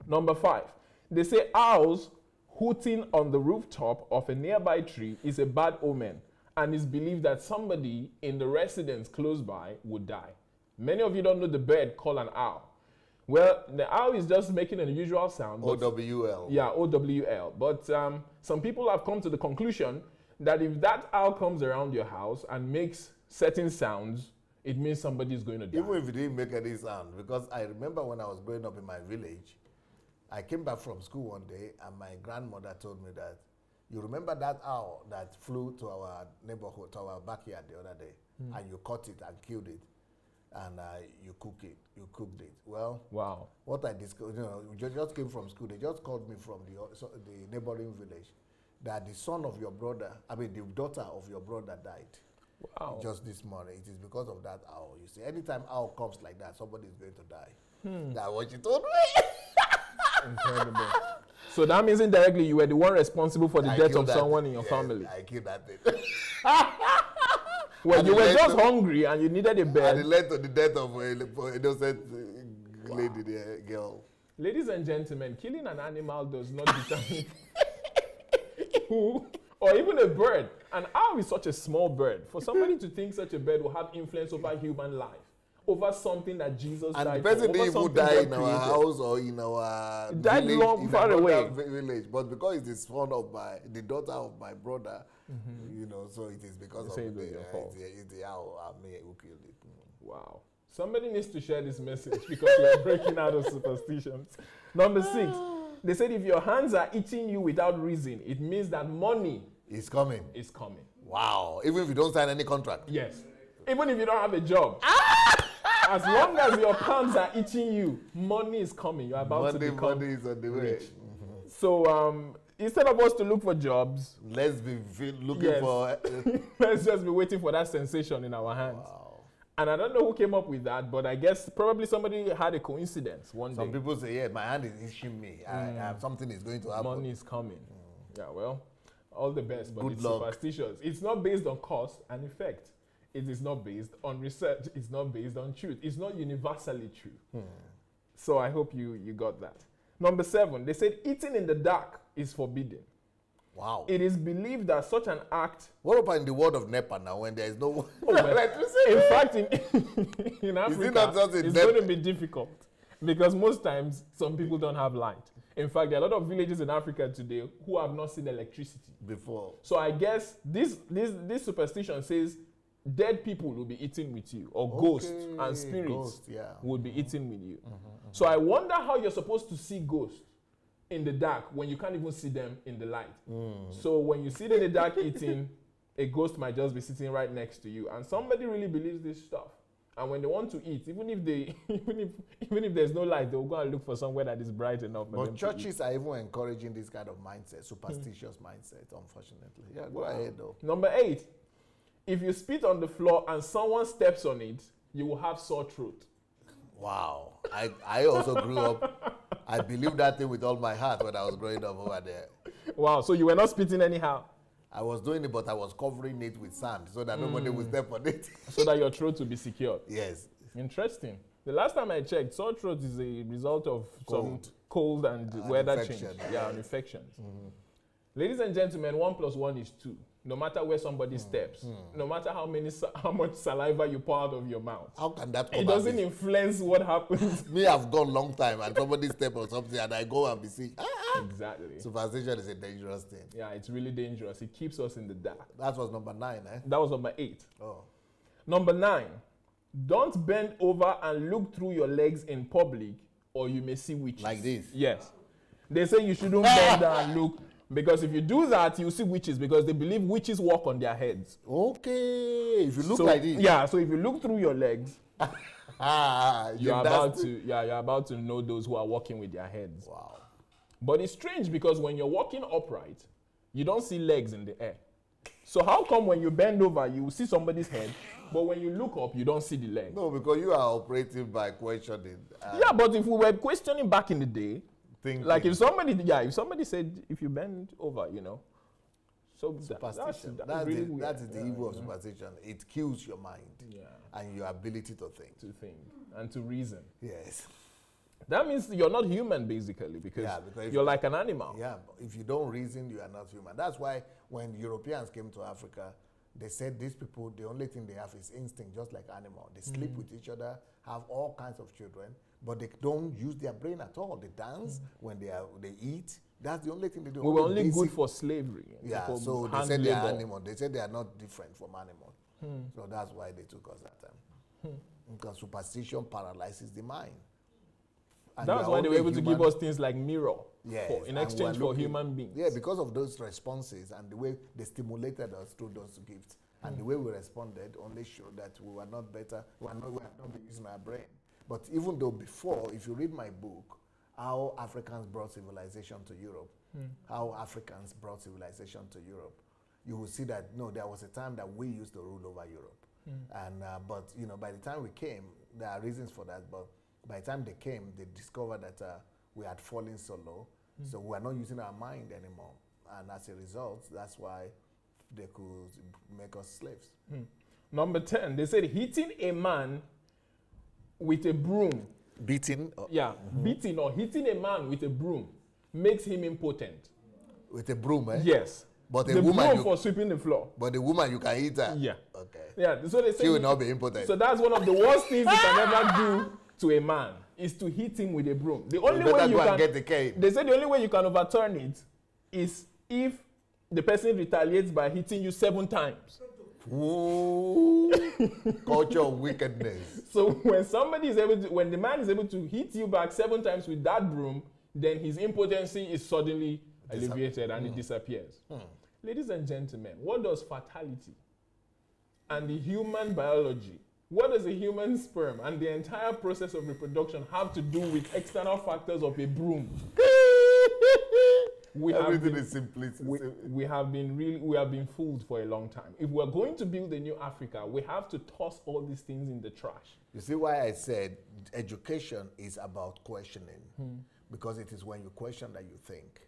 Number 5, they say owls hooting on the rooftop of a nearby tree is a bad omen and it's believed that somebody in the residence close by would die. Many of you don't know the bird called an owl. Well, the owl is just making an unusual sound. OWL. Yeah, OWL. But some people have come to the conclusion that if that owl comes around your house and makes certain sounds, it means somebody is going to die. Even if it didn't make any sound. Because I remember when I was growing up in my village, I came back from school one day and my grandmother told me that, you remember that owl that flew to our neighborhood, to our backyard the other day, and you caught it and killed it. And you cooked it. Well, wow. What I discovered, we just came from school. They just called me from the neighboring village that the son of your brother, the daughter of your brother died. Wow. Just this morning. It is because of that owl. You see, anytime owl comes like that, somebody is going to die. That's what she told me. Incredible. So that means indirectly you were the one responsible for the death of someone in your family. I killed that thing. Well, you were just hungry and you needed a bed. And it led to the death of an innocent lady, girl. Ladies and gentlemen, killing an animal does not determine who, or even a bird. An owl is such a small bird. For somebody to think such a bird will have influence over human life, over something that Jesus died for. And the person didn't even die in our house or in our died village, long, far away. Village. But because it's the son of the daughter of my brother, so it is because of it's the owl who killed it. Wow. Somebody needs to share this message because we are breaking out of superstitions. Number 6, they said if your hands are itching you without reason, it means that money is coming. Is coming. Wow. Even if you don't sign any contract. Yes. Even if you don't have a job. As long as your palms are itching you, money is coming. You're about to become money is on the way. Rich. So instead of us to look for jobs, let's be looking for. Let's just be waiting for that sensation in our hands. Wow. And I don't know who came up with that, but I guess probably somebody had a coincidence one day. Some people say, yeah, my hand is itching me. Something is going to happen. Money is coming. Yeah, well, all the best, but it's luck. Superstitious. It's not based on cause and effect. It is not based on research. It's not based on truth. It's not universally true. So I hope you got that. Number 7, they said eating in the dark is forbidden. Wow. It is believed that such an act... What about in the world of NEPA now when there is no electricity? In fact, in Africa, it's going to be difficult because most times some people don't have light. In fact, there are a lot of villages in Africa today who have not seen electricity before. So I guess this superstition says dead people will be eating with you, or ghosts and spirits will be eating with you. So I wonder how you're supposed to see ghosts in the dark when you can't even see them in the light. So when you see them in the dark eating, a ghost might just be sitting right next to you. And somebody really believes this stuff. And when they want to eat, even if there's no light, they'll go and look for somewhere that is bright enough. But churches are even encouraging this kind of mindset, superstitious mindset, unfortunately. Yeah, go ahead though. Number 8, if you spit on the floor and someone steps on it, you will have sore throat. Wow. I also grew up, I believed that thing with all my heart when I was growing up over there. Wow, so you were not spitting anyhow? I was doing it, but I was covering it with sand so that nobody would step on it. So that your throat will be secured? Yes. Interesting. The last time I checked, sore throat is a result of some cold and weather change. Yeah, and infections. Ladies and gentlemen, 1 + 1 is 2. No matter where somebody steps, no matter how much saliva you pour out of your mouth. How can that come? It doesn't influence what happens. Me, I've gone long time and somebody step on something and I go and be sick. Exactly. Superstition is a dangerous thing. Yeah, it's really dangerous. It keeps us in the dark. That was number 9, eh? That was number 8. Oh. Number 9, don't bend over and look through your legs in public or you may see witches. Like this? Yes. They say you shouldn't bend down and look. Because if you do that, you see witches, because they believe witches walk on their heads. Okay, if you look like this. Yeah, so if you look through your legs, you're about to know those who are walking with their heads. Wow. But it's strange because when you're walking upright, you don't see legs in the air. So how come when you bend over, you see somebody's head, but when you look up, you don't see the leg? No, because you are operating by questioning. Yeah, but if we were questioning back in the day, Thinking. like if somebody said, if you bend over, you know, so superstition. that's really weird. That is the evil of superstition. It kills your mind and your ability to think. And to reason. Yes. That means you're not human, basically, because you're like an animal. Yeah, if you don't reason, you are not human. That's why when Europeans came to Africa, they said these people, the only thing they have is instinct, just like animals. They sleep with each other, have all kinds of children, but they don't use their brain at all. They dance when they eat. That's the only thing they do. We were only good for slavery. Yeah, so they said they are animals. They said they are not different from animals. So that's why they took us that time. Because superstition paralyzes the mind. And that's why they were able to give us things like mirror in exchange for human beings. Yeah, because of those responses and the way they stimulated us through those gifts. And the way we responded only showed that we were not better, we had not been using our brain. But even though before, if you read my book, How Africans Brought Civilization to Europe, How Africans Brought Civilization to Europe, you will see that, no, there was a time that we used to rule over Europe. And, but, you know, by the time we came, there are reasons for that, but by the time they came, they discovered that we had fallen so low, so we are not using our mind anymore. And as a result, that's why they could make us slaves. Number 10, they said hitting a man with a broom. Beating? Beating or hitting a man with a broom makes him impotent. With a broom, eh? Yes. But the broom for sweeping the floor. But the woman, you can hit her? Yeah. Okay. Yeah, so they say she will not be impotent. So that's one of the worst things you can ever do to a man, is to hit him with a broom. The only way you can get the cane. They say the only way you can overturn it is if the person retaliates by hitting you 7 times. Ooh, culture of wickedness. So when when the man is able to hit you back 7 times with that broom, then his impotency is suddenly alleviated and it disappears. Ladies and gentlemen, what does fertility and the human biology, what does a human sperm and the entire process of reproduction have to do with external factors of a broom? Everything is simplicity. We have been fooled for a long time. If we're going to build a new Africa, we have to toss all these things in the trash. You see why I said education is about questioning, because it is when you question that you think.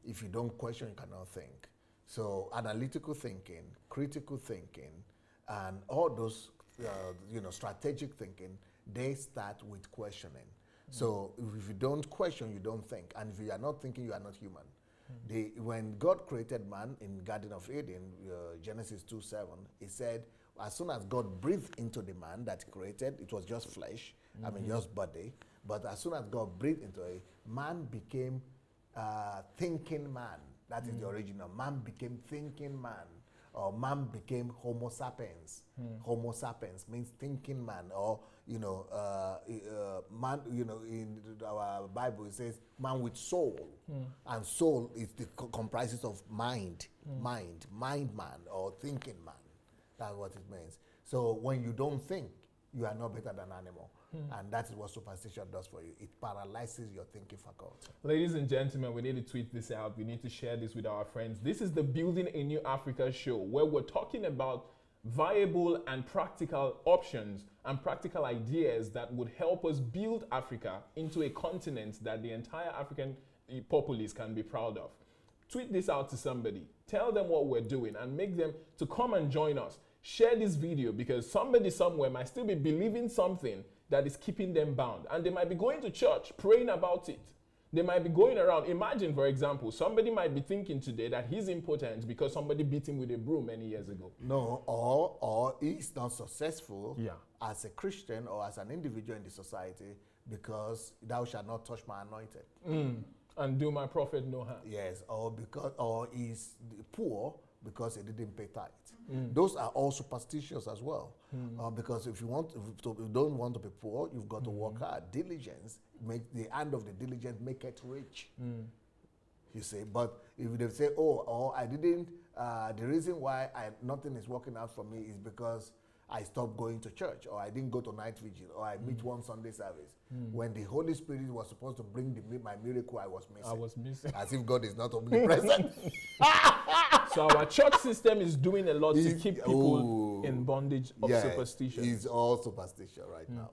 If you don't question, you cannot think. So analytical thinking, critical thinking, and all those strategic thinking, they start with questioning. So if you don't question, you don't think. And if you are not thinking, you are not human. When God created man in Garden of Eden, Genesis 2:7, he said, as soon as God breathed into the man that he created, it was just flesh, just body. But as soon as God breathed into it, man became thinking man. That is the original. Man became thinking man. Or man became Homo sapiens. Homo sapiens means thinking man, or man. In our Bible it says man with soul, and soul comprises of mind man, or thinking man. That's what it means. So when you don't think, you are no better than animal. And that is what superstition does for you. It paralyzes your thinking faculty. Ladies and gentlemen, we need to tweet this out. We need to share this with our friends. This is the Building a New Africa show, where we're talking about viable and practical options and practical ideas that would help us build Africa into a continent that the entire African populace can be proud of. Tweet this out to somebody. Tell them what we're doing and make them to come and join us. Share this video, because somebody somewhere might still be believing something that is keeping them bound. And they might be going to church, praying about it. They might be going around. Imagine, for example, somebody might be thinking today that he's impotent because somebody beat him with a broom many years ago. No, or he's not successful as a Christian or as an individual in the society because thou shalt not touch my anointed. And do my prophet no harm. Yes, or he's poor because he didn't pay tithe. Those are all superstitious as well. Because if you don't want to be poor, you've got to work hard. Diligence, make the hand of the diligent make it rich. You see, but if they say, oh, I didn't, the reason why nothing is working out for me is because I stopped going to church, or I didn't go to night vigil, or I meet one Sunday service. When the Holy Spirit was supposed to bring my miracle, I was missing. As if God is not omnipresent. So our church system is doing a lot to keep people in bondage of superstition. It's all superstition right now.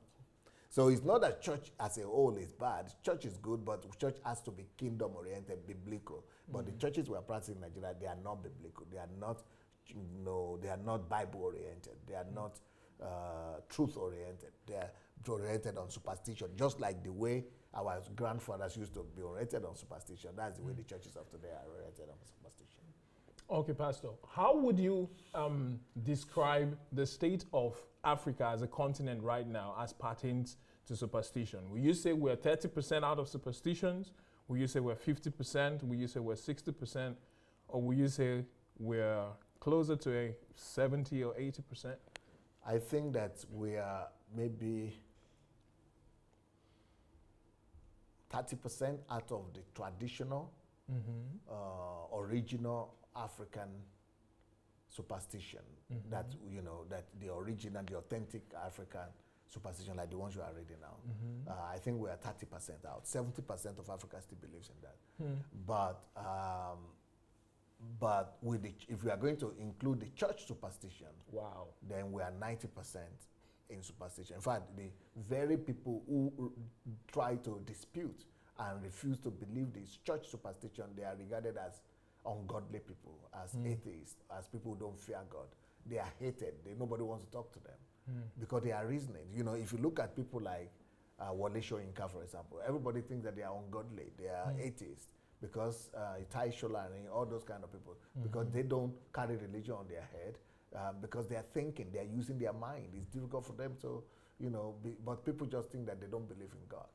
So it's not that church as a whole is bad. Church is good, but church has to be kingdom-oriented, biblical. But the churches we are practicing in Nigeria, they are not biblical. They are not, they are not Bible-oriented. They are not truth-oriented. They are oriented on superstition, just like the way our grandfathers used to be oriented on superstition. That's the way the churches of today are oriented on superstition. Okay, Pastor. How would you describe the state of Africa as a continent right now as pertains to superstition? Will you say we're 30% out of superstitions? Will you say we're 50%? Will you say we're 60%? Or will you say we're closer to a 70 or 80%? I think that we are maybe 30% out of the traditional, original African superstition, that the original, the authentic African superstition, like the ones you are reading now. I think we are 30% out. 70% of Africa still believes in that. But with if we are going to include the church superstition, then we are 90% in superstition. In fact, the very people who try to dispute and refuse to believe this church superstition, they are regarded as ungodly people, as atheists, as people who don't fear God. They are hated. Nobody wants to talk to them because they are reasoning. You know, if you look at people like Wole Soyinka, for example, everybody thinks that they are ungodly. They are atheists because Tai Sholani, all those kind of people, because they don't carry religion on their head, because they are thinking, they are using their mind. It's difficult for them to, but people just think that they don't believe in God.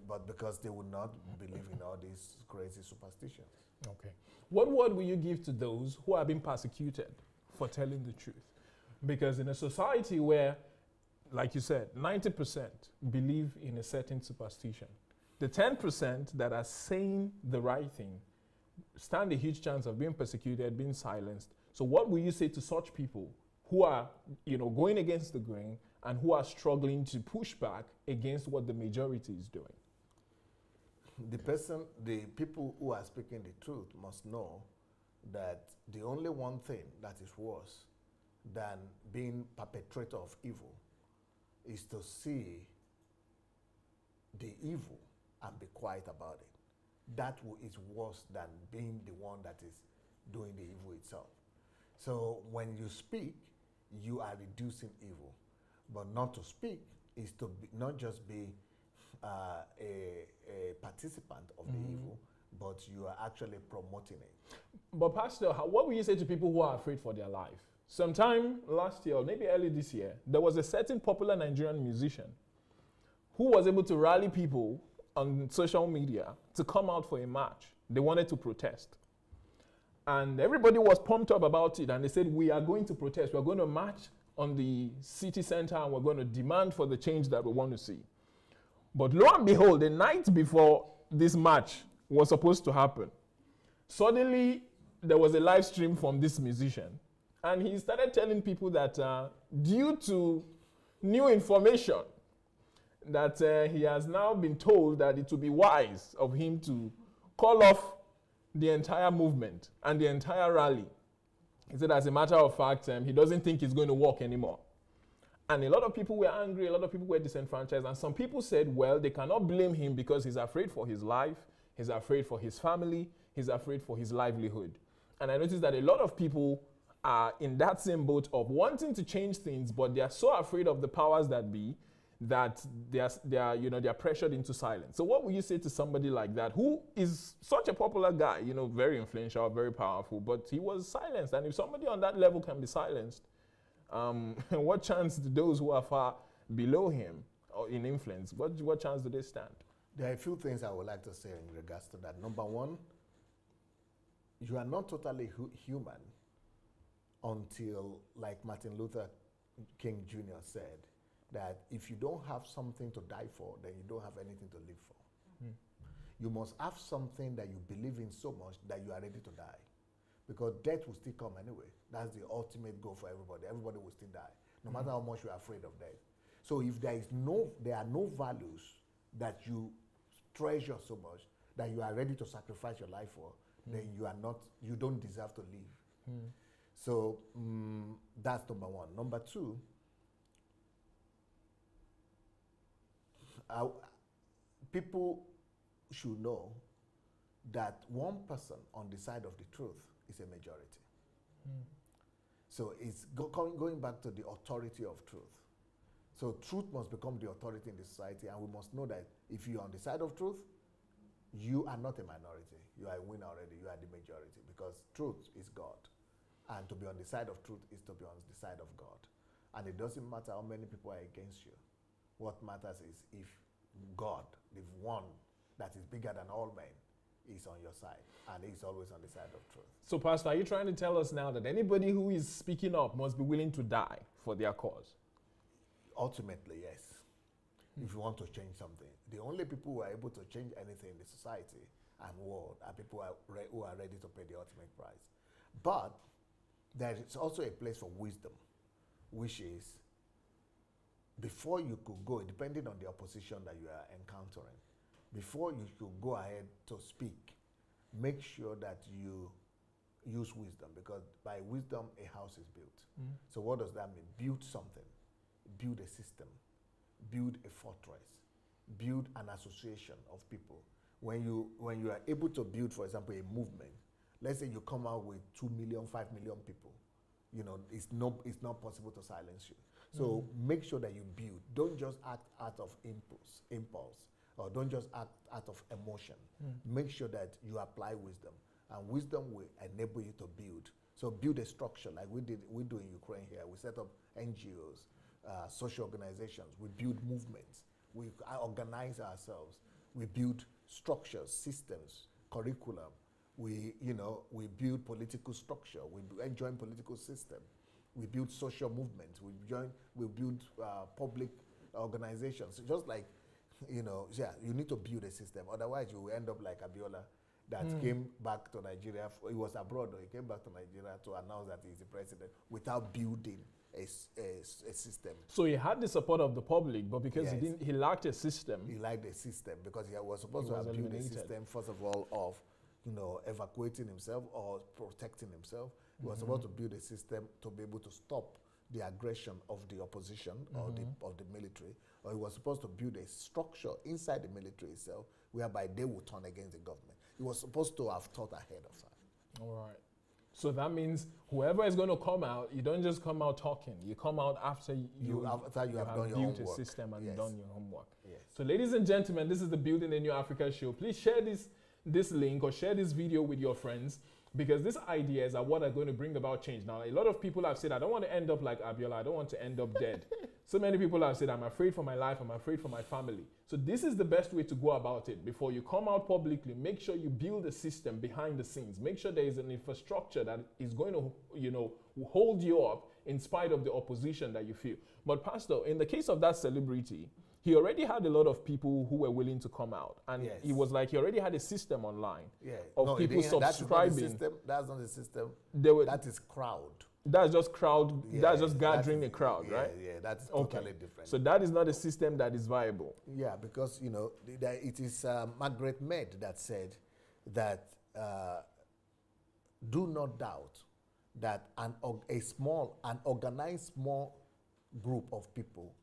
But because they would not believe in all these crazy superstitions. Okay. What word will you give to those who are being persecuted for telling the truth? Because in a society where, like you said, 90% believe in a certain superstition, the 10% that are saying the right thing stand a huge chance of being persecuted, being silenced. So what will you say to such people who are, going against the grain and who are struggling to push back against what the majority is doing? The people who are speaking the truth must know that the only one thing that is worse than being perpetrator of evil is to see the evil and be quiet about it. That is worse than being the one that is doing the evil itself. So when you speak, you are reducing evil. But not to speak is to not just be a participant of the evil, but you are actually promoting it. But Pastor, what will you say to people who are afraid for their life? Sometime last year, or maybe early this year, there was a certain popular Nigerian musician who was able to rally people on social media to come out for a march. They wanted to protest. And everybody was pumped up about it, and they said, we are going to protest. We're going to march on the city center, and we're going to demand for the change that we want to see. But lo and behold, the night before this march was supposed to happen, suddenly there was a live stream from this musician, and he started telling people that due to new information, that he has now been told that it would be wise of him to call off the entire movement and the entire rally. He said, as a matter of fact, he doesn't think it's going to work anymore. And a lot of people were angry, a lot of people were disenfranchised, and some people said, well, they cannot blame him because he's afraid for his life, he's afraid for his family, he's afraid for his livelihood. And I noticed that a lot of people are in that same boat of wanting to change things, but they are so afraid of the powers that be that they are pressured into silence. So what would you say to somebody like that, who is such a popular guy, very influential, very powerful, but he was silenced? And if somebody on that level can be silenced, what chance do those who are far below him or in influence, what chance do they stand? There are a few things I would like to say in regards to that. Number one, you are not totally human until, like Martin Luther King Jr. said, that if you don't have something to die for, then you don't have anything to live for. You must have something that you believe in so much that you are ready to die. Because death will still come anyway. That's the ultimate goal for everybody. Everybody will still die, no matter how much you are afraid of death. So if there are no values that you treasure so much that you are ready to sacrifice your life for, then you don't deserve to live. So that's number one. Number two, people should know that one person on the side of the truth is a majority. So it's going back to the authority of truth. So truth must become the authority in the society, and we must know that if you're on the side of truth, you are not a minority. You are a winner already. You are the majority, because truth is God. And to be on the side of truth is to be on the side of God. And it doesn't matter how many people are against you. What matters is if God, the one that is bigger than all men, is on your side, and he's always on the side of truth. So, Pastor, are you trying to tell us now that anybody who is speaking up must be willing to die for their cause? Ultimately, yes. If you want to change something. The only people who are able to change anything in the society and world are people who are ready to pay the ultimate price. But there is also a place for wisdom, which is before you could go, depending on the opposition that you are encountering, before you could go ahead to speak, make sure that you use wisdom, because by wisdom a house is built. So what does that mean? Build something, build a system, build a fortress, build an association of people. When you are able to build, for example, a movement, let's say you come out with 2 million, 5 million people, it's not possible to silence you. So make sure that you build. Don't just act out of impulse, or don't just act out of emotion. Make sure that you apply wisdom, and wisdom will enable you to build. So build a structure like we do in Ukraine here. We set up NGOs, social organizations. We build movements. We organize ourselves. We build structures, systems, curriculum. We build political structure. We join political system. We build social movements. We build public organizations. Just like, you need to build a system. Otherwise, you will end up like Abiola, that came back to Nigeria. He was abroad, or he came back to Nigeria to announce that he's the president without building a system. So he had the support of the public, but because he lacked a system. He lacked a system because he was supposed to have built a system, first of all, of evacuating himself or protecting himself. He was supposed to build a system to be able to stop the aggression of the opposition or of the military, or he was supposed to build a structure inside the military itself whereby they would turn against the government. He was supposed to have thought ahead of that. All right. So that means whoever is going to come out, you don't just come out talking. You come out after you have done your homework. Built a system and done your homework. Yes. So ladies and gentlemen, this is the Building a New Africa show. Please share this link or share this video with your friends, because these ideas are what are going to bring about change. Now, a lot of people have said, I don't want to end up like Abiola. I don't want to end up dead. So many people have said, I'm afraid for my life. I'm afraid for my family. So this is the best way to go about it. Before you come out publicly, make sure you build a system behind the scenes. Make sure there is an infrastructure that is going to, hold you up in spite of the opposition that you feel. But Pastor, in the case of that celebrity, he already had a lot of people who were willing to come out. And he was like, he already had a system online of people subscribing. That's not the system. That is crowd. That's just crowd. That's just gathering a crowd, right? Yeah, that's totally different. So that is not a system that is viable. Yeah, because, it is Margaret Mead that said that do not doubt that an organized small group of people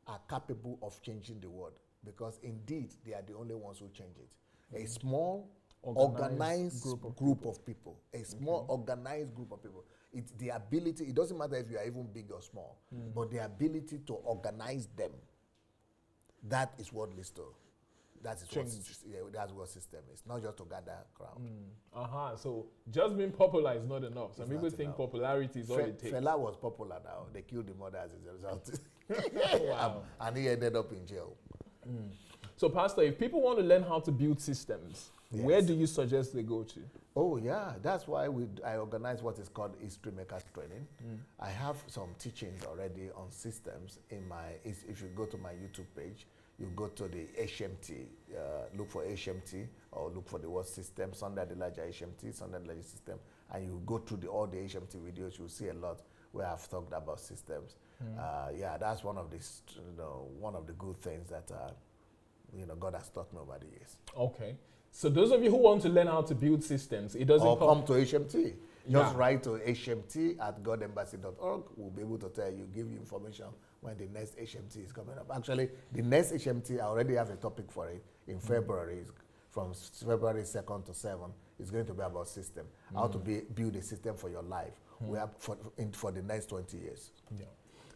are capable of changing the world, because indeed they are the only ones who change it. A small organized group of people. A small organized group of people. It's the ability, it doesn't matter if you are even big or small, but the ability to organize them. That is what leads to, that's what system is. Not just to gather crowd. So just being popular is not enough. Some people think popularity is all it takes. Fela was popular now. They killed the mother as a result. Wow. And he ended up in jail. So Pastor, if people want to learn how to build systems, where do you suggest they go to? Oh yeah, that's why I organize what is called History Makers Training. I have some teachings already on systems in if you go to my YouTube page, you go to the HMT, look for HMT, or look for the word system, Sunday the larger HMT, Sunday the larger system, and you go through all the HMT videos, you'll see a lot where I've talked about systems. Yeah, that's one of the, one of the good things that, God has taught me over the years. Okay. So those of you who want to learn how to build systems, it doesn't come to HMT. Just write to hmt@godembassy.org. We'll be able to give you information when the next HMT is coming up. Actually, the next HMT, I already have a topic for it in February. From February 2nd to 7th, it's going to be about system. How to build a system for your life. We have for the next 20 years. Yeah.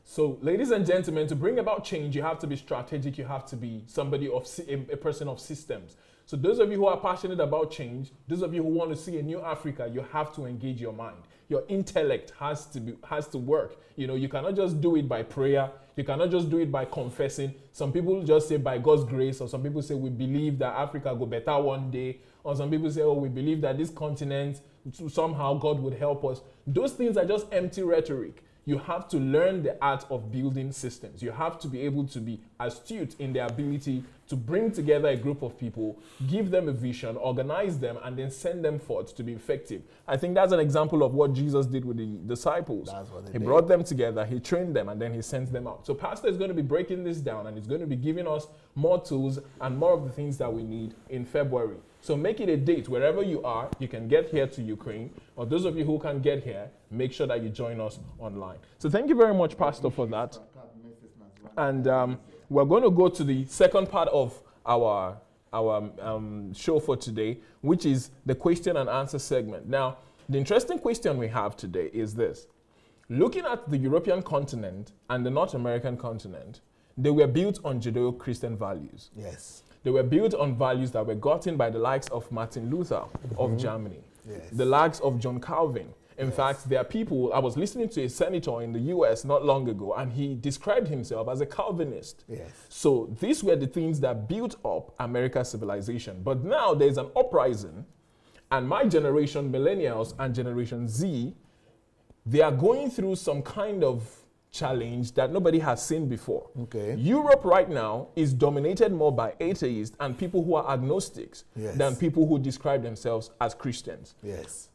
So, ladies and gentlemen, to bring about change, you have to be strategic. You have to be somebody a person of systems. So those of you who are passionate about change, those of you who want to see a new Africa, you have to engage your mind. Your intellect has to work. You cannot just do it by prayer. You cannot just do it by confessing. Some people just say by God's grace, or some people say we believe that Africa will go better one day, or some people say, oh, we believe that this continent, somehow God would help us. Those things are just empty rhetoric. You have to learn the art of building systems. You have to be able to be astute in the ability to bring together a group of people, give them a vision, organize them, and then send them forth to be effective. I think that's an example of what Jesus did with the disciples. He brought them together, he trained them, and then he sent them out. So Pastor is going to be breaking this down, and he's going to be giving us more tools and more of the things that we need in February. So make it a date. Wherever you are, you can get here to Ukraine, or those of you who can get here, make sure that you join us online. So thank you very much, Pastor, for that. And we're going to go to the second part of our show for today, which is the question and answer segment. Now, the interesting question we have today is this. Looking at the European continent and the North American continent, they were built on Judeo-Christian values. Yes. They were built on values that were gotten by the likes of Martin Luther of Germany, the likes of John Calvin. In fact, there are people, I was listening to a senator in the US not long ago, and he described himself as a Calvinist. Yes. So these were the things that built up America's civilization. But now there's an uprising, and my generation, millennials and Generation Z, they are going through some kind of challenge that nobody has seen before. Okay. Europe right now is dominated more by atheists and people who are agnostics than people who describe themselves as Christians. Yes.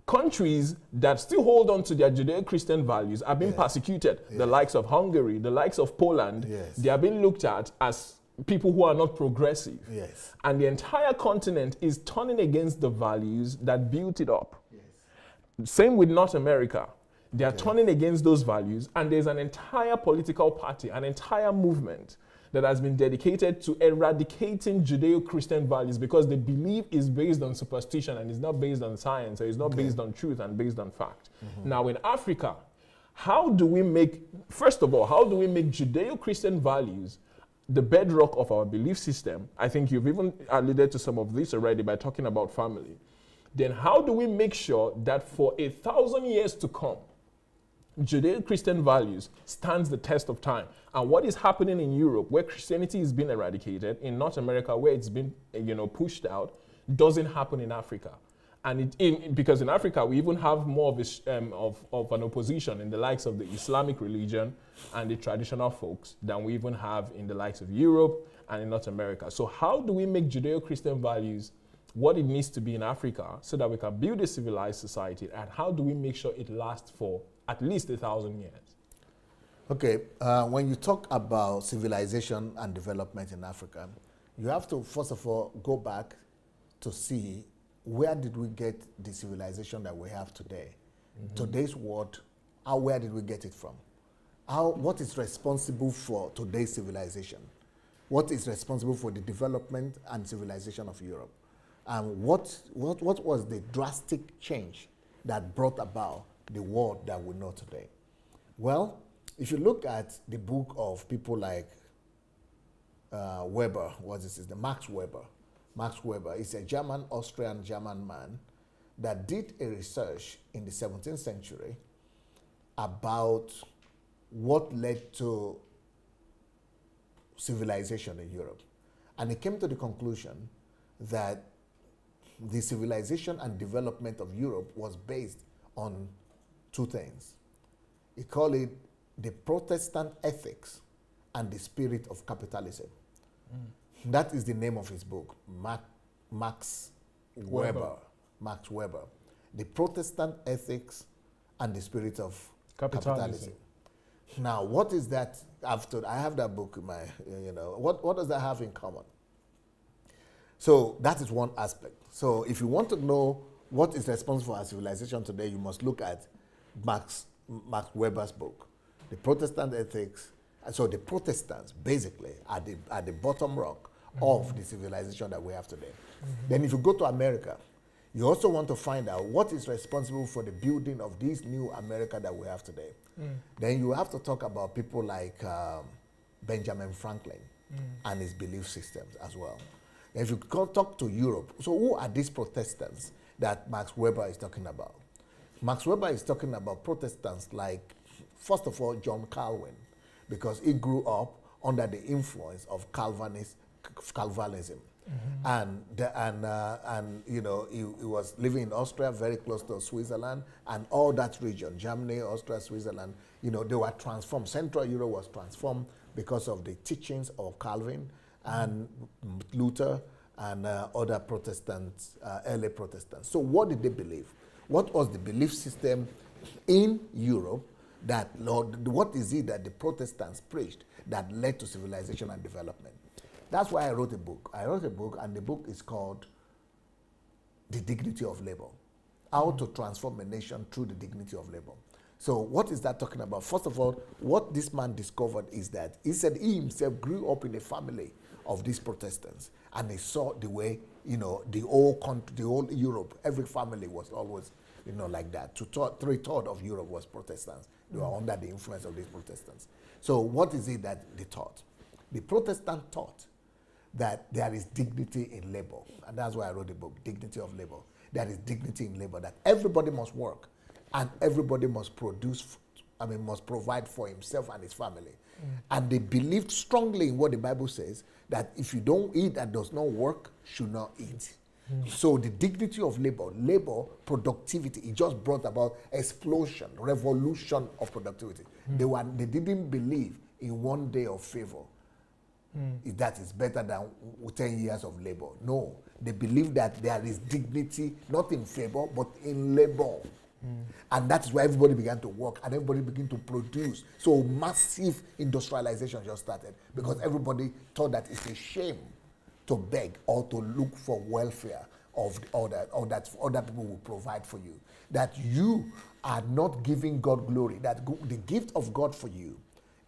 Countries that still hold on to their Judeo-Christian values are being persecuted. The likes of Hungary, the likes of Poland, they are being looked at as people who are not progressive. Yes. And the entire continent is turning against the values that built it up. Yes. Same with North America. They are turning against those values, and there's an entire political party, an entire movement that has been dedicated to eradicating Judeo-Christian values because they believe it's based on superstition and it's not based on science, or it's not based on truth and based on fact. Now in Africa, first of all, how do we make Judeo-Christian values the bedrock of our belief system? I think you've even alluded to some of this already by talking about family. Then how do we make sure that for 1,000 years to come, Judeo-Christian values stands the test of time? And what is happening in Europe, where Christianity is being eradicated, in North America, where it's been pushed out, doesn't happen in Africa. And because in Africa, we even have more of an opposition in the likes of the Islamic religion and the traditional folks than we even have in the likes of Europe and in North America. So how do we make Judeo-Christian values what it needs to be in Africa so that we can build a civilized society? And how do we make sure it lasts for at least 1,000 years? Okay, when you talk about civilization and development in Africa, you have to, first of all, go back to see where did we get the civilization that we have today? Today's world, where did we get it from? What is responsible for today's civilization? What is responsible for the development and civilization of Europe? And what was the drastic change that brought about the world that we know today? Well, if you look at the book of people like Weber, Max Weber. Max Weber is a Austrian-German man that did a research in the 17th century about what led to civilization in Europe. And he came to the conclusion that the civilization and development of Europe was based on two things. He called it the Protestant ethics and the spirit of capitalism. That is the name of his book, Max Weber. Max Weber. The Protestant Ethics and the Spirit of Capitalism. Now, what is that? I have that book in my, what does that have in common? So that is one aspect. So if you want to know what is responsible for our civilization today, you must look at Max Weber's book, The Protestant Ethics. So the Protestants basically are the bottom rock of the civilization that we have today. Then if you go to America, you also want to find out what is responsible for the building of this new America that we have today. Then you have to talk about people like Benjamin Franklin and his belief systems as well. If you talk to Europe, so who are these Protestants that Max Weber is talking about? Max Weber is talking about Protestants like, first of all, John Calvin, because he grew up under the influence of Calvinism. And he was living in Austria, very close to Switzerland, and all that region, Germany, Austria, Switzerland, they were transformed. Central Europe was transformed because of the teachings of Calvin and Luther and other Protestants, early Protestants. So what did they believe? What was the belief system in Europe what is it that the Protestants preached that led to civilization and development? That's why I wrote a book. I wrote a book, and the book is called The Dignity of Labor. How to transform a nation through the dignity of labor. So what is that talking about? First of all, what this man discovered is that he said he himself grew up in a family of these Protestants, and he saw the way, the whole country, the whole Europe, every family was always, like that. 3/3 of Europe was Protestants. They were under the influence of these Protestants. So what is it that they taught? The Protestant taught that there is dignity in labor. And that's why I wrote the book, Dignity of Labor. There is dignity in labor, that everybody must work and everybody must must provide for himself and his family. And they believed strongly in what the Bible says, that if you don't eat and does not work, should not eat. So the dignity of labor, productivity, it just brought about explosion, revolution of productivity. They didn't believe in one day of favor. That is better than 10 years of labor. No, they believe that there is dignity, not in favor, but in labor. And that's why everybody began to work and everybody began to produce. So massive industrialization just started, because everybody thought that it's a shame to beg or to look for welfare of that other people will provide for you. That you are not giving God glory. That the gift of God for you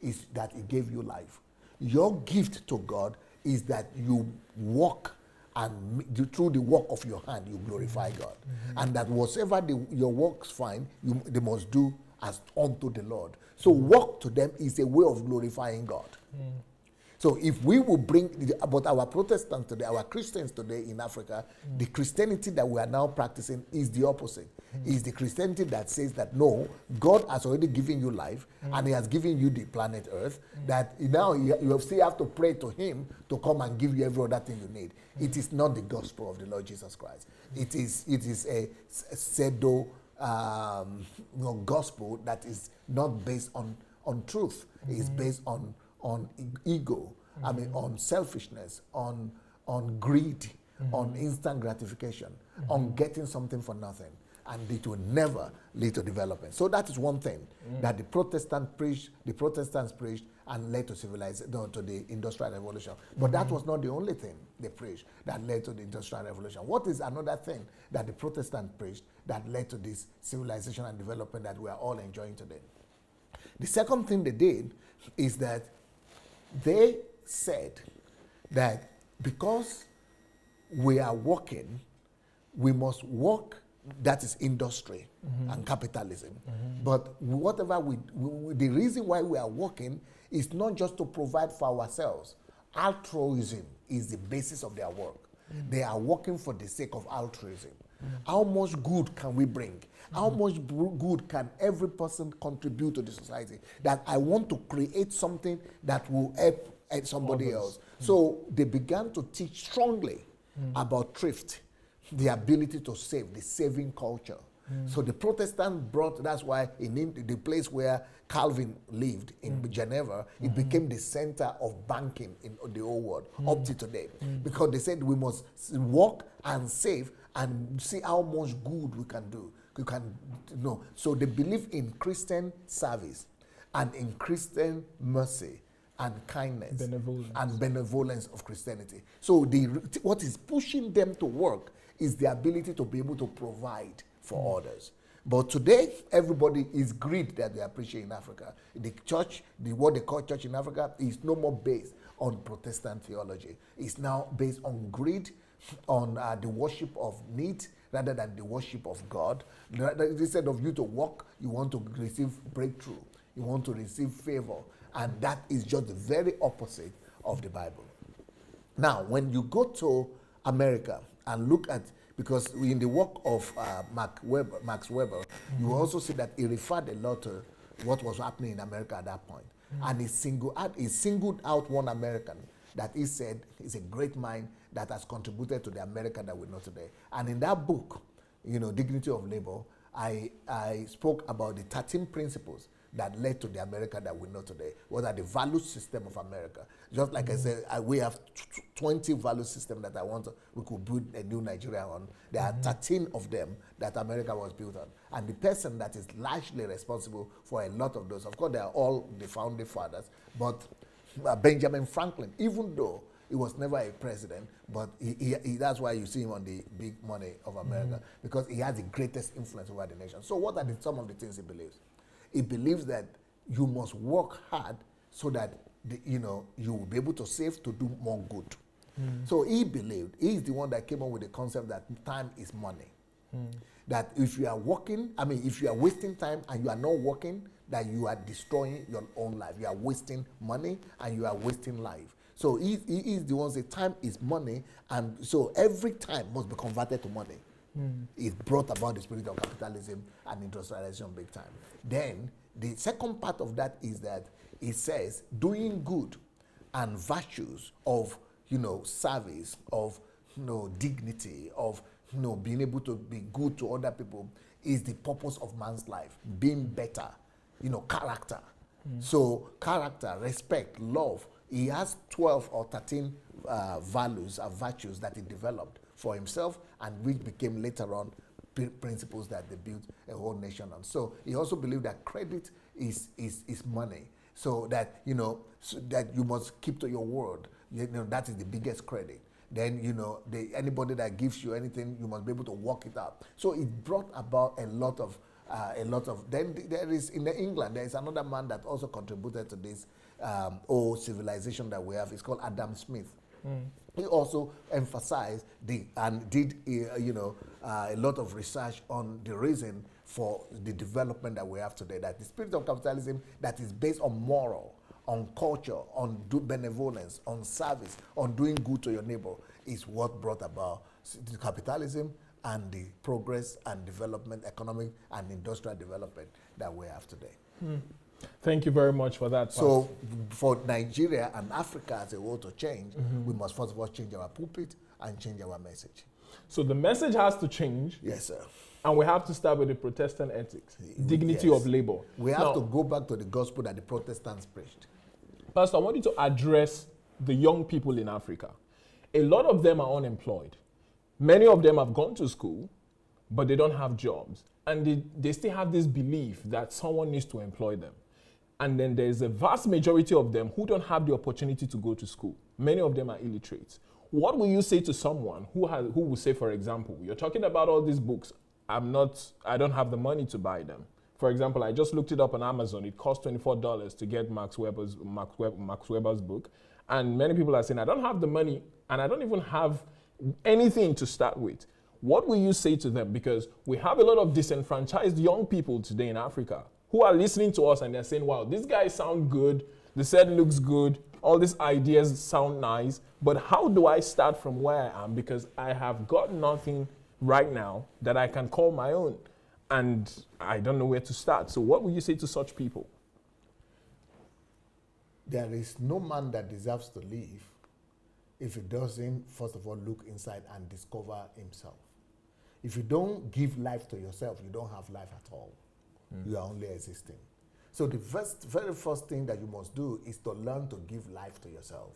is that He gave you life. Your gift to God is that you walk, and through the work of your hand you glorify God. And that whatever your works find, they must do as unto the Lord. So work to them is a way of glorifying God. So if we will but our Protestants today, our Christians today in Africa, the Christianity that we are now practicing is the opposite. Is the Christianity that says that no, God has already given you life and He has given you the planet Earth, that now you still have to pray to Him to come and give you every other thing you need. It is not the gospel of the Lord Jesus Christ. It is a pseudo gospel that is not based on truth. It is based on ego, on selfishness, on greed, on instant gratification, on getting something for nothing. And it will never lead to development. So that is one thing that the Protestants preached and led to civilization, to the Industrial Revolution. But that was not the only thing they preached that led to the Industrial Revolution. What is another thing that the Protestants preached that led to this civilization and development that we are all enjoying today? The second thing they did is that they said that because we are working, we must work. That is industry and capitalism. But whatever the reason why we are working is not just to provide for ourselves. Altruism is the basis of their work. They are working for the sake of altruism. How much good can we bring? How much good can every person contribute to the society? That I want to create something that will help somebody else. So they began to teach strongly about thrift, the ability to save, the saving culture. So the Protestants brought, that's why in the place where Calvin lived in Geneva, it became the center of banking in the whole world up to today. Because they said we must work and save and see how much good we can do. You can, So they believe in Christian service and in Christian mercy and kindness and benevolence of Christianity. So what is pushing them to work is the ability to be able to provide for others. But today, everybody is greed that they appreciate in Africa. The church, what they call church in Africa, is no more based on Protestant theology. It's now based on greed, on the worship of need, rather than the worship of God. Instead of you to walk, you want to receive breakthrough. You want to receive favor. And that is just the very opposite of the Bible. Now, when you go to America and look at, because in the work of Max Weber, you also see that he referred a lot to what was happening in America at that point. And he singled out one American that he said is a great mind that has contributed to the America that we know today. And in that book, Dignity of Labor, I spoke about the 13 principles that led to the America that we know today. What are the value system of America? Just like I said, we have 20 value systems that we could build a new Nigeria on. There are 13 of them that America was built on. And the person that is largely responsible for a lot of those, of course, they are all the founding fathers, but Benjamin Franklin, even though he was never a president, but that's why you see him on the big money of America, because he has the greatest influence over the nation. So what are some of the things he believes? He believes that you must work hard so that you will be able to save to do more good. So he believed, he's the one that came up with the concept that time is money. That if you are working, if you are wasting time and you are not working, that you are destroying your own life. You are wasting money and you are wasting life. So he is the one that says time is money, and so every time must be converted to money. It brought about the spirit of capitalism and industrialization big time. Then the second part of that is that it says doing good and virtues of service, of dignity, of being able to be good to other people is the purpose of man's life. Being better, character. So character, respect, love. He has 12 or 13 values or virtues that he developed for himself, and which became later on principles that they built a whole nation on. So he also believed that credit is money. So that that you must keep to your word. That is the biggest credit. Then anybody that gives you anything, you must be able to work it out. So it brought about a lot of. Then there is in England, there is another man that also contributed to this old civilization that we have. It's called Adam Smith. He also emphasized and did a lot of research on the reason for the development that we have today. That the spirit of capitalism that is based on moral, on culture, on benevolence, on service, on doing good to your neighbor is what brought about the capitalism and the progress and development, economic and industrial development that we have today. Thank you very much for that. So for Nigeria and Africa as a whole to change, we must first of all change our pulpit and change our message. So the message has to change. Yes, sir. And we have to start with the Protestant ethics, dignity of labor. We have to go back to the gospel that the Protestants preached. Pastor, I want you to address the young people in Africa. A lot of them are unemployed. Many of them have gone to school, but they don't have jobs. And they still have this belief that someone needs to employ them. And then there's a vast majority of them who don't have the opportunity to go to school. Many of them are illiterate. What will you say to someone who will say, for example, you're talking about all these books. I don't have the money to buy them. For example, I just looked it up on Amazon. It costs $24 to get Max Weber's book. And many people are saying, I don't have the money and I don't even have anything to start with. What will you say to them? Because we have a lot of disenfranchised young people today in Africa who are listening to us and they're saying, wow, these guys sound good. The set looks good. All these ideas sound nice. But how do I start from where I am? Because I have got nothing right now that I can call my own. And I don't know where to start. So what will you say to such people? There is no man that deserves to live if he doesn't, first of all, look inside and discover himself. If you don't give life to yourself, you don't have life at all. You are only existing. So the very first thing that you must do is to learn to give life to yourself.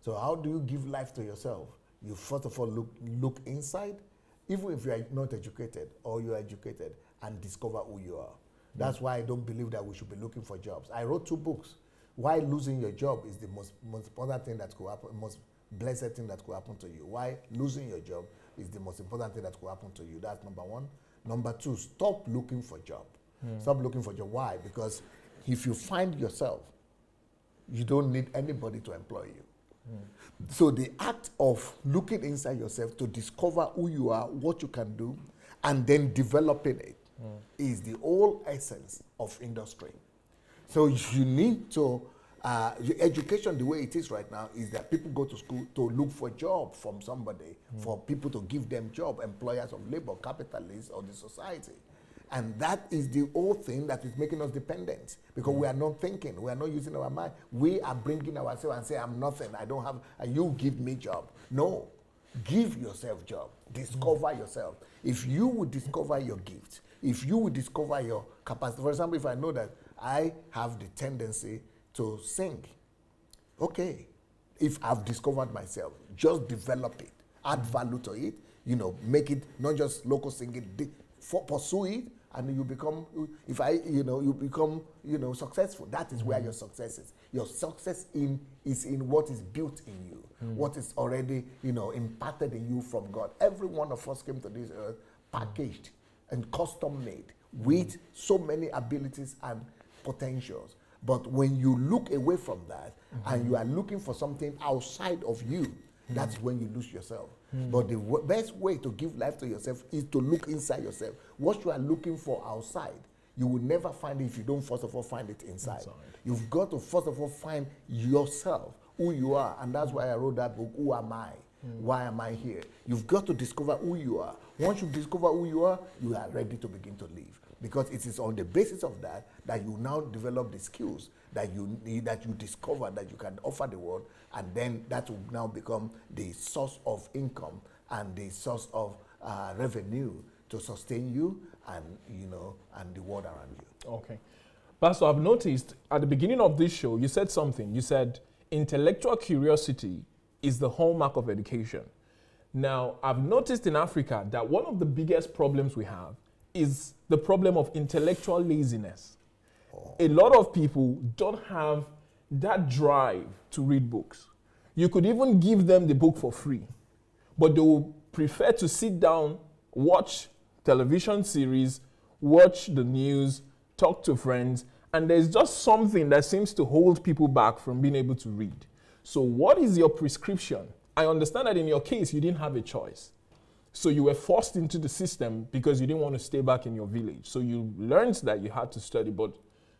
So how do you give life to yourself? You first of all look inside, even if you are not educated or you are educated, and discover who you are. That's why I don't believe that we should be looking for jobs. I wrote 2 books. Why losing your job is the most important thing that could happen, most blessed thing that could happen to you. Why losing your job is the most important thing that could happen to you. That's number 1. Number 2, stop looking for job. Stop looking for job. Why? Because if you find yourself, you don't need anybody to employ you. So the act of looking inside yourself to discover who you are, what you can do, and then developing it is the whole essence of industry. So you need to, education the way it is right now is that people go to school to look for a job from somebody, for people to give them job, employers of labor, capitalists of the society. And that is the whole thing that is making us dependent, because we are not thinking, we are not using our mind. We are bringing ourselves and say, I'm nothing, I don't have, you give me job. No, give yourself job, discover yourself. If you would discover your gift, if you would discover your capacity, for example, if I know that I have the tendency to sing, okay, if I've discovered myself, just develop it, add value to it, make it not just local singing, pursue it, and you become, you become, successful. That is where your success is. Your success is in what is built in you, what is already, imparted in you from God. Every one of us came to this earth packaged and custom made with so many abilities and potentials. But when you look away from that and you are looking for something outside of you, that's when you lose yourself. But the best way to give life to yourself is to look inside yourself. What you are looking for outside, you will never find it if you don't first of all find it inside. You've got to first of all find yourself, who you are. And that's why I wrote that book, Who Am I? Why am I here? You've got to discover who you are. Once you discover who you are ready to begin to live. Because it is on the basis of that you now develop the skills that you need, that you discover that you can offer the world, and then that will now become the source of income and the source of revenue to sustain you and and the world around you. Okay. Pastor, I've noticed at the beginning of this show, you said something. You said intellectual curiosity is the hallmark of education. Now, I've noticed in Africa that one of the biggest problems we have is the problem of intellectual laziness. A lot of people don't have that drive to read books. You could even give them the book for free, but they will prefer to sit down, watch television series, watch the news, talk to friends, and there's just something that seems to hold people back from being able to read. So what is your prescription? I understand that in your case, you didn't have a choice. So you were forced into the system because you didn't want to stay back in your village. So you learned that you had to study. But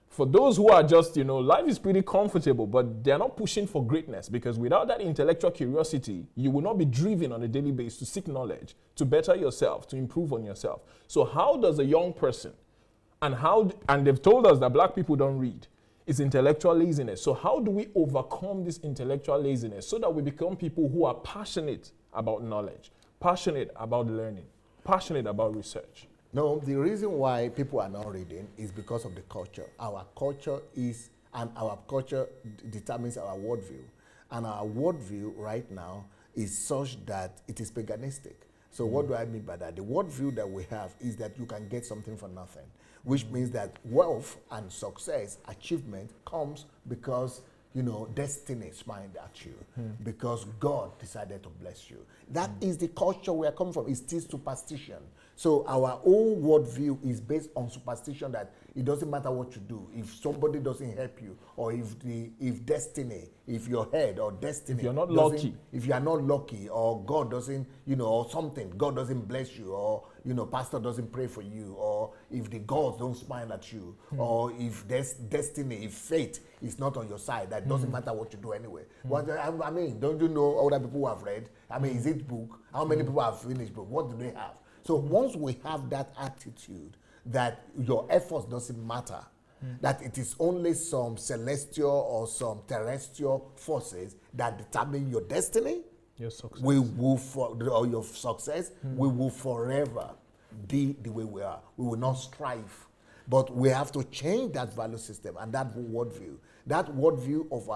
for those who are just, life is pretty comfortable, but they're not pushing for greatness, because without that intellectual curiosity, you will not be driven on a daily basis to seek knowledge, to better yourself, to improve on yourself. So how does a young person, and they've told us that black people don't read, it's intellectual laziness. So how do we overcome this intellectual laziness so that we become people who are passionate about knowledge, passionate about learning, passionate about research? No, the reason why people are not reading is because of the culture. Our culture determines our worldview. And our worldview right now is such that it is paganistic. So what do I mean by that? The worldview that we have is that you can get something for nothing, which means that wealth and success, achievement comes because, destiny smiled at you, because God decided to bless you. That is the culture we are coming from. It's still superstition. So our whole worldview is based on superstition, that it doesn't matter what you do. If somebody doesn't help you, or if destiny, if your head or destiny, if you're not lucky, if you are not lucky, or God doesn't, or something, God doesn't bless you, or pastor doesn't pray for you, or if the gods don't smile at you, or if there's destiny, if fate is not on your side, that doesn't matter what you do anyway. I mean, don't you know other people who have read? I mean, is it book? How many people have finished book? What do they have? So once we have that attitude that your efforts doesn't matter, that it is only some celestial or some terrestrial forces that determine your destiny, Your success. We will or your success, we will forever be the way we are. We will not strive. But we have to change that value system and that worldview. That worldview of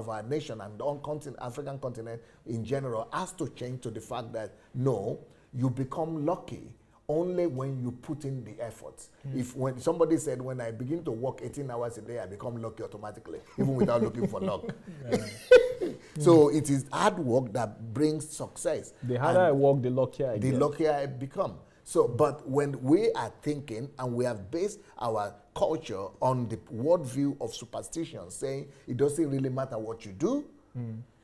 our nation and the African continent in general has to change to the fact that, no, you become lucky only when you put in the efforts. When somebody said, when I begin to work 18 hours a day, I become lucky automatically, even without looking for luck. So it is hard work that brings success. The harder I work, the luckier I get. The luckier I become. So, but when we are thinking and we have based our culture on the worldview of superstition, saying it doesn't really matter what you do,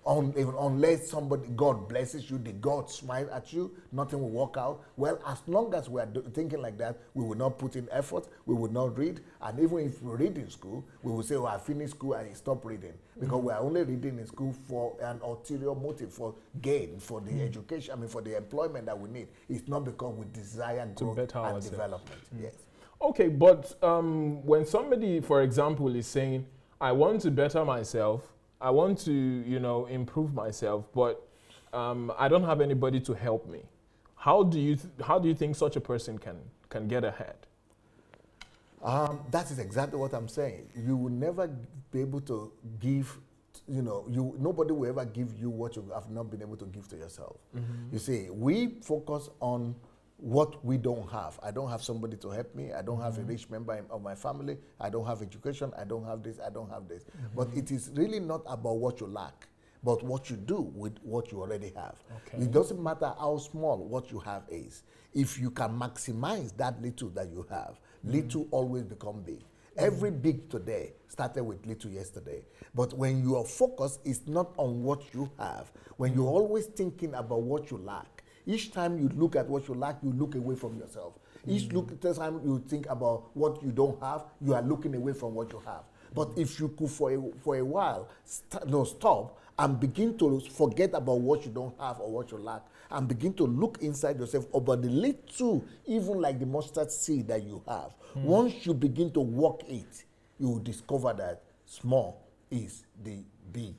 unless God blesses you, the God smile at you, nothing will work out. Well, as long as we are thinking like that, we will not put in effort, we will not read, and even if we read in school, we will say, oh, I finished school and stop reading, because we are only reading in school for an ulterior motive, for gain, for the education, for the employment that we need. It's not because we desire growth and development. Yes. Okay, but when somebody, for example, is saying, I want to better myself, I want to, improve myself, but I don't have anybody to help me. How do you think such a person can get ahead? That is exactly what I'm saying. You will never be able to give, nobody will ever give you what you have not been able to give to yourself. You see, we focus on what we don't have. I don't have somebody to help me. I don't have a rich member of my family. I don't have education. I don't have this. I don't have this. But it is really not about what you lack, but what you do with what you already have. Okay. It doesn't matter how small what you have is. If you can maximize that little that you have, little always become big. Every big today started with little yesterday. But when your focus is not on what you have, when you're always thinking about what you lack, each time you look at what you lack, you look away from yourself. Each time you think about what you don't have, you are looking away from what you have. But if you could for a while stop and begin to forget about what you don't have or what you lack, and begin to look inside yourself about the little, even like the mustard seed that you have. Once you begin to walk it, you will discover that small is the big.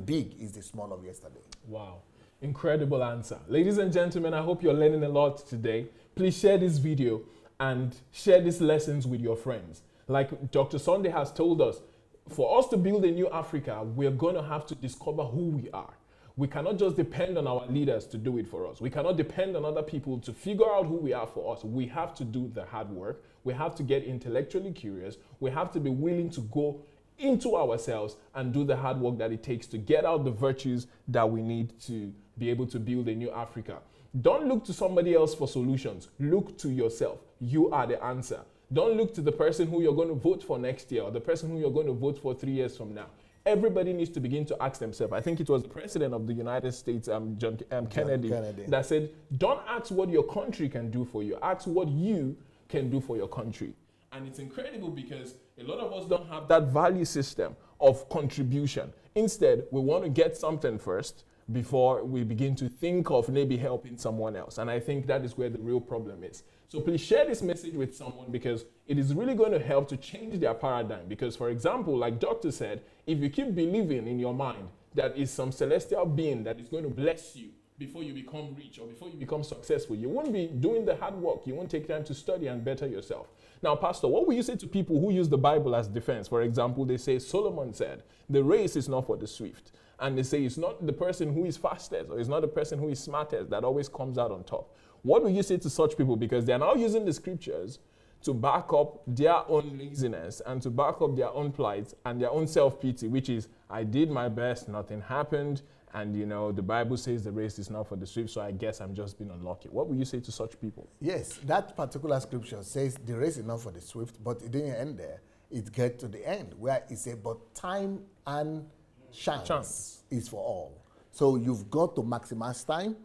Big is the small of yesterday. Wow. Incredible answer. Ladies and gentlemen, I hope you're learning a lot today. Please share this video and share these lessons with your friends. Like Dr. Sunday has told us, for us to build a new Africa, we're going to have to discover who we are. We cannot just depend on our leaders to do it for us. We cannot depend on other people to figure out who we are for us. We have to do the hard work. We have to get intellectually curious. We have to be willing to go into ourselves and do the hard work that it takes to get out the virtues that we need to be able to build a new Africa. Don't look to somebody else for solutions. Look to yourself. You are the answer. Don't look to the person who you're going to vote for next year or the person who you're going to vote for 3 years from now. Everybody needs to begin to ask themselves. I think it was the president of the United States, John Kennedy, that said, don't ask what your country can do for you. Ask what you can do for your country. And it's incredible because a lot of us don't have that value system of contribution. Instead, we want to get something first before we begin to think of maybe helping someone else. And I think that is where the real problem is. So please share this message with someone because it is really going to help to change their paradigm. Because, for example, like Doctor said, if you keep believing in your mind that is some celestial being that is going to bless you before you become rich or before you become successful, you won't be doing the hard work. You won't take time to study and better yourself. Now, Pastor, what will you say to people who use the Bible as defense? For example, they say Solomon said, the race is not for the swift. And they say it's not the person who is fastest or it's not the person who is smartest that always comes out on top. What will you say to such people? Because they are now using the scriptures to back up their own laziness and to back up their own plight and their own self-pity, which is, I did my best, nothing happened, and the Bible says the race is not for the swift, so I guess I'm just being unlucky. What will you say to such people? Yes, that particular scripture says the race is not for the swift, but it didn't end there. It gets to the end where it says, but time and chance is for all. So you've got to maximize time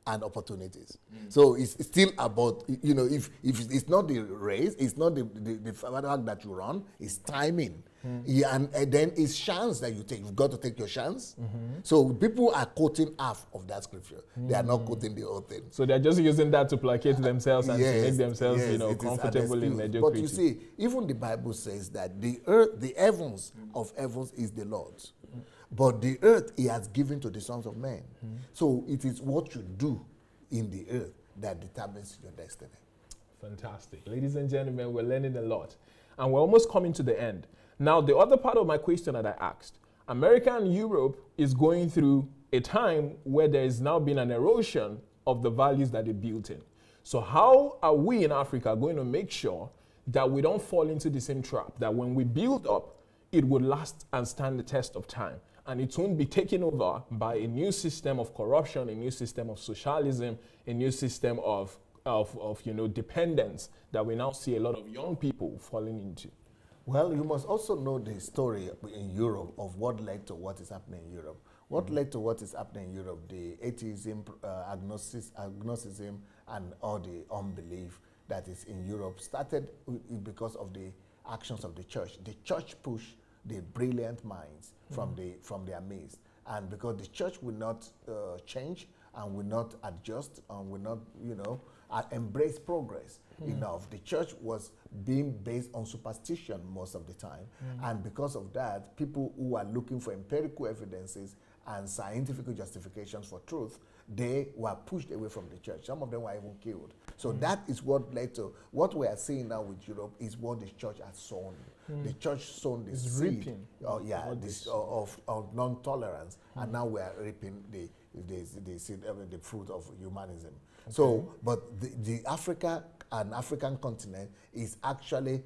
and opportunities. So it's still about, if it's not the race, it's not the fact that you run, it's timing. Yeah, and then it's chance that you take. You've got to take your chance. So people are quoting half of that scripture. They are not quoting the whole thing. So they're just using that to placate themselves and to make themselves, comfortable in mediocrity. But you see, even the Bible says that the earth, the heavens of heavens is the Lord's. But the earth he has given to the sons of men. So it is what you do in the earth that determines your destiny. Fantastic. Ladies and gentlemen, we're learning a lot. And we're almost coming to the end. Now, the other part of my question that I asked, America and Europe is going through a time where there is now been an erosion of the values that they built in. So how are we in Africa going to make sure that we don't fall into the same trap, that when we build up, it will last and stand the test of time, and it won't be taken over by a new system of corruption, a new system of socialism, a new system of dependence that we now see a lot of young people falling into? Well, you must also know the story in Europe of what led to what is happening in Europe. What led to what is happening in Europe, the atheism, agnosticism, and all the unbelief that is in Europe started because of the actions of the church. The church pushed the brilliant minds from their midst. And because the church will not change and will not adjust and will not, embrace progress enough. The church was being based on superstition most of the time. And because of that, people who are looking for empirical evidences and scientific justifications for truth, they were pushed away from the church. Some of them were even killed. So that is what led to what we are seeing now with Europe is what the church has sown. The church sown this seed of non-tolerance, and now we are reaping the fruit of humanism. Okay. So, but the African continent is actually,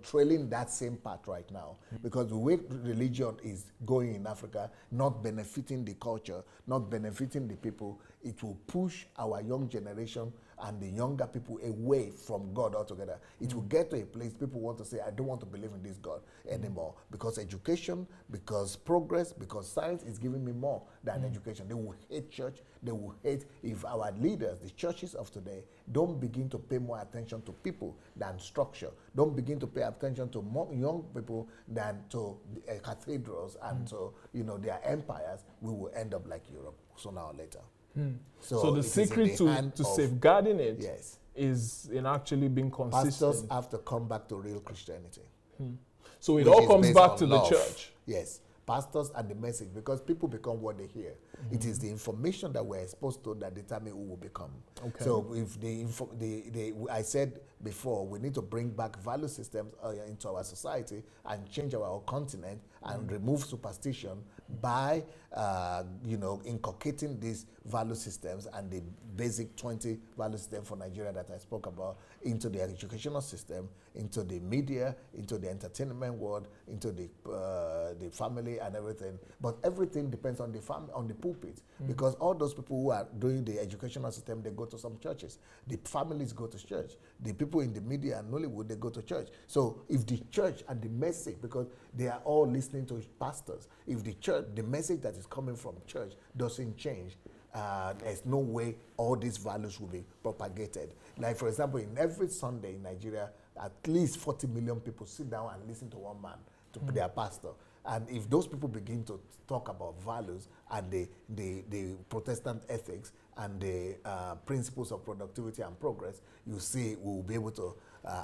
trailing that same path right now, because the way religion is going in Africa, not benefiting the culture, not benefiting the people, it will push our young generation and the younger people away from God altogether. It will get to a place people want to say, I don't want to believe in this God anymore, because education, because progress, because science is giving me more than education. They will hate church. They will hate if our leaders, the churches of today, don't begin to pay more attention to people than structure. Don't begin to pay attention to more young people than to cathedrals and to their empires. We will end up like Europe sooner or later. So the secret to safeguarding it is in actually being consistent. Pastors have to come back to real Christianity. So it all comes back to the church. Yes. Pastors and the message, because people become what they hear. It is the information that we're exposed to that determine who will become. Okay. So if I said before, we need to bring back value systems into our society and change our continent and remove superstition by inculcating these value systems and the basic 20 value system for Nigeria that I spoke about into the educational system, into the media, into the entertainment world, into the family and everything. But everything depends on the pulpit, because all those people who are doing the educational system, they go to some churches. The families go to church. The people in the media and Nollywood, they go to church. So if the church and the message, because they are all listening to pastors, if the church, the message that is coming from church doesn't change, there's no way all these values will be propagated. Like, for example, in every Sunday in Nigeria, at least 40 million people sit down and listen to one man, to their pastor. And if those people begin to talk about values and the Protestant ethics and the principles of productivity and progress, you see we'll be able to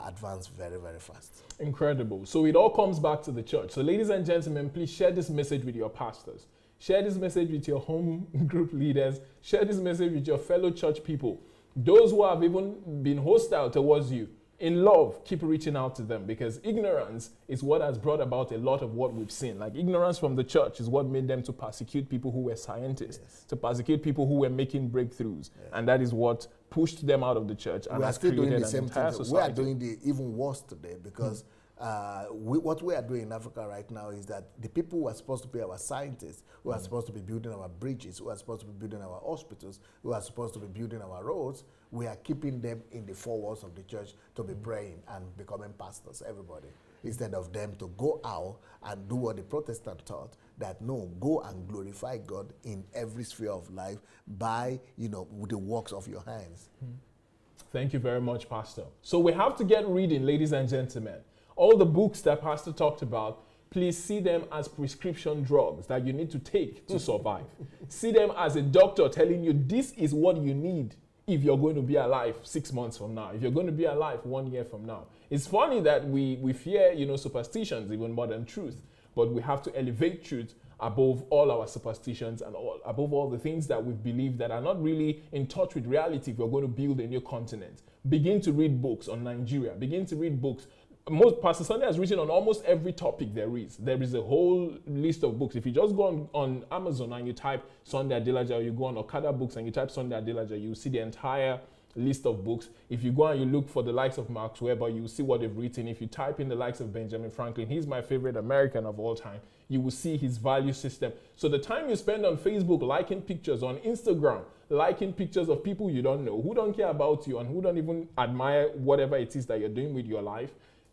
advance very, very fast. Incredible. So it all comes back to the church. So ladies and gentlemen, please share this message with your pastors. Share this message with your home group leaders. Share this message with your fellow church people. Those who have even been hostile towards you. In love, keep reaching out to them, because ignorance is what has brought about a lot of what we've seen. Like, ignorance from the church is what made them to persecute people who were scientists, to persecute people who were making breakthroughs. And that is what pushed them out of the church. And we are still doing the same thing. Society. We are doing the even worse today, because what we are doing in Africa right now is that the people who are supposed to be our scientists, who are supposed to be building our bridges, who are supposed to be building our hospitals, who are supposed to be building our roads, we are keeping them in the four walls of the church to be praying and becoming pastors, everybody, instead of them to go out and do what the Protestant taught, that no, go and glorify God in every sphere of life by, with the works of your hands. Thank you very much, Pastor. So we have to get reading, ladies and gentlemen. All the books that Pastor talked about, please see them as prescription drugs that you need to take to survive. See them as a doctor telling you this is what you need if you're going to be alive 6 months from now, if you're going to be alive 1 year from now. It's funny that we fear, superstitions even more than truth, but we have to elevate truth above all our superstitions and above all the things that we believe that are not really in touch with reality if we're going to build a new continent. Begin to read books on Nigeria. Begin to read books. Pastor Sunday has written on almost every topic there is. There is a whole list of books. If you just go on Amazon and you type Sunday Adelaja, or you go on Okada Books and you type Sunday Adelaja, you'll see the entire list of books. If you go and you look for the likes of Max Weber, you will see what they've written. If you type in the likes of Benjamin Franklin, he's my favorite American of all time, you will see his value system. So the time you spend on Facebook liking pictures, on Instagram liking pictures of people you don't know, who don't care about you and who don't even admire whatever it is that you're doing with your life,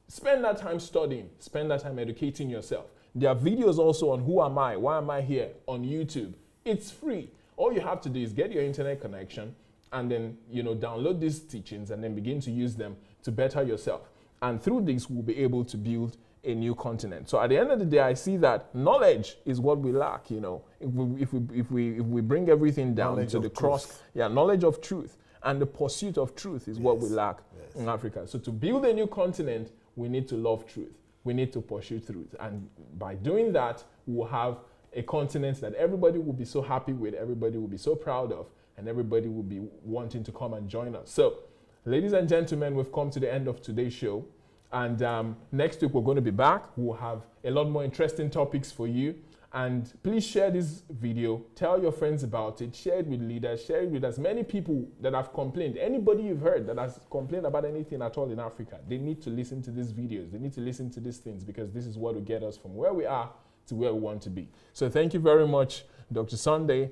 spend that time studying, spend that time educating yourself. There are videos also on who am I, why am I here on YouTube. It's free. All you have to do is get your internet connection and then, download these teachings and then begin to use them to better yourself. And through this, we'll be able to build a new continent. So at the end of the day, I see that knowledge is what we lack. If we bring everything down knowledge to the cross, knowledge of truth and the pursuit of truth is what we lack in Africa. So to build a new continent, we need to love truth. We need to pursue truth. And by doing that, we'll have a continent that everybody will be so happy with, everybody will be so proud of, and everybody will be wanting to come and join us. So, ladies and gentlemen, we've come to the end of today's show. And next week, we're going to be back. We'll have a lot more interesting topics for you. And please share this video. Tell your friends about it. Share it with leaders. Share it with as many people that have complained. Anybody you've heard that has complained about anything at all in Africa, they need to listen to these videos. They need to listen to these things because this is what will get us from where we are to where we want to be. So thank you very much, Dr. Sunday.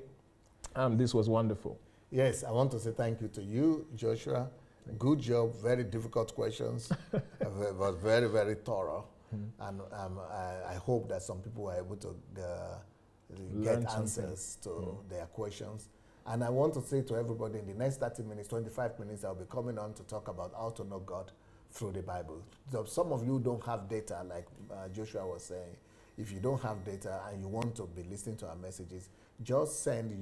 This was wonderful. Yes, I want to say thank you to you, Joshua. Good job. Very difficult questions. It was very, very thorough. And I hope that some people are able to get answers to their questions. And I want to say to everybody, in the next 30 minutes, 25 minutes, I'll be coming on to talk about how to know God through the Bible. So some of you don't have data, like Joshua was saying. If you don't have data and you want to be listening to our messages, just send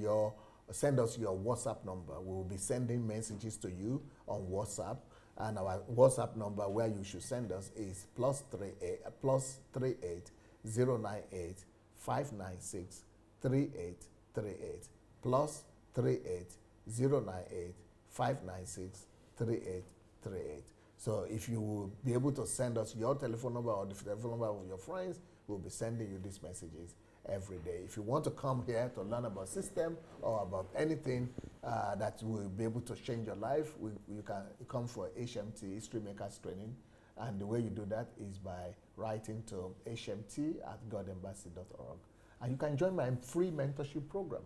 us your WhatsApp number. We will be sending messages to you on WhatsApp. And our WhatsApp number where you should send us is +38 098 596 3838 +38 098 596 3838. So if you will be able to send us your telephone number or the telephone number of your friends, we'll be sending you these messages every day. If you want to come here to learn about system or about anything that will be able to change your life, you can come for HMT, History Makers Training. And the way you do that is by writing to hmt@godembassy.org. And you can join my free mentorship program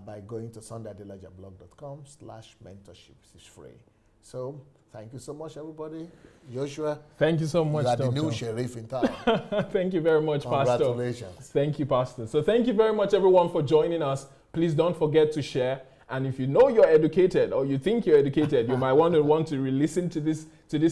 by going to sundayadelajablog.com/mentorship. It's free. So thank you so much, everybody. Joshua. Thank you so much, you are the new sheriff in town. Thank you very much, Pastor. Congratulations. Thank you, Pastor. So thank you very much, everyone, for joining us. Please don't forget to share. And if you know you're educated or you think you're educated, you might want to re-listen to this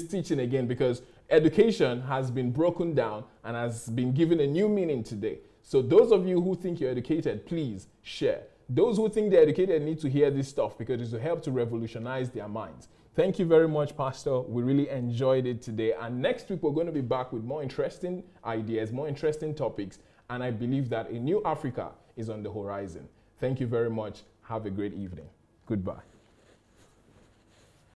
teaching again, because education has been broken down and has been given a new meaning today. So those of you who think you're educated, please share. Those who think they're educated need to hear this stuff because it will help to revolutionize their minds. Thank you very much, Pastor. We really enjoyed it today. And next week, we're going to be back with more interesting ideas, more interesting topics. And I believe that a new Africa is on the horizon. Thank you very much. Have a great evening. Goodbye.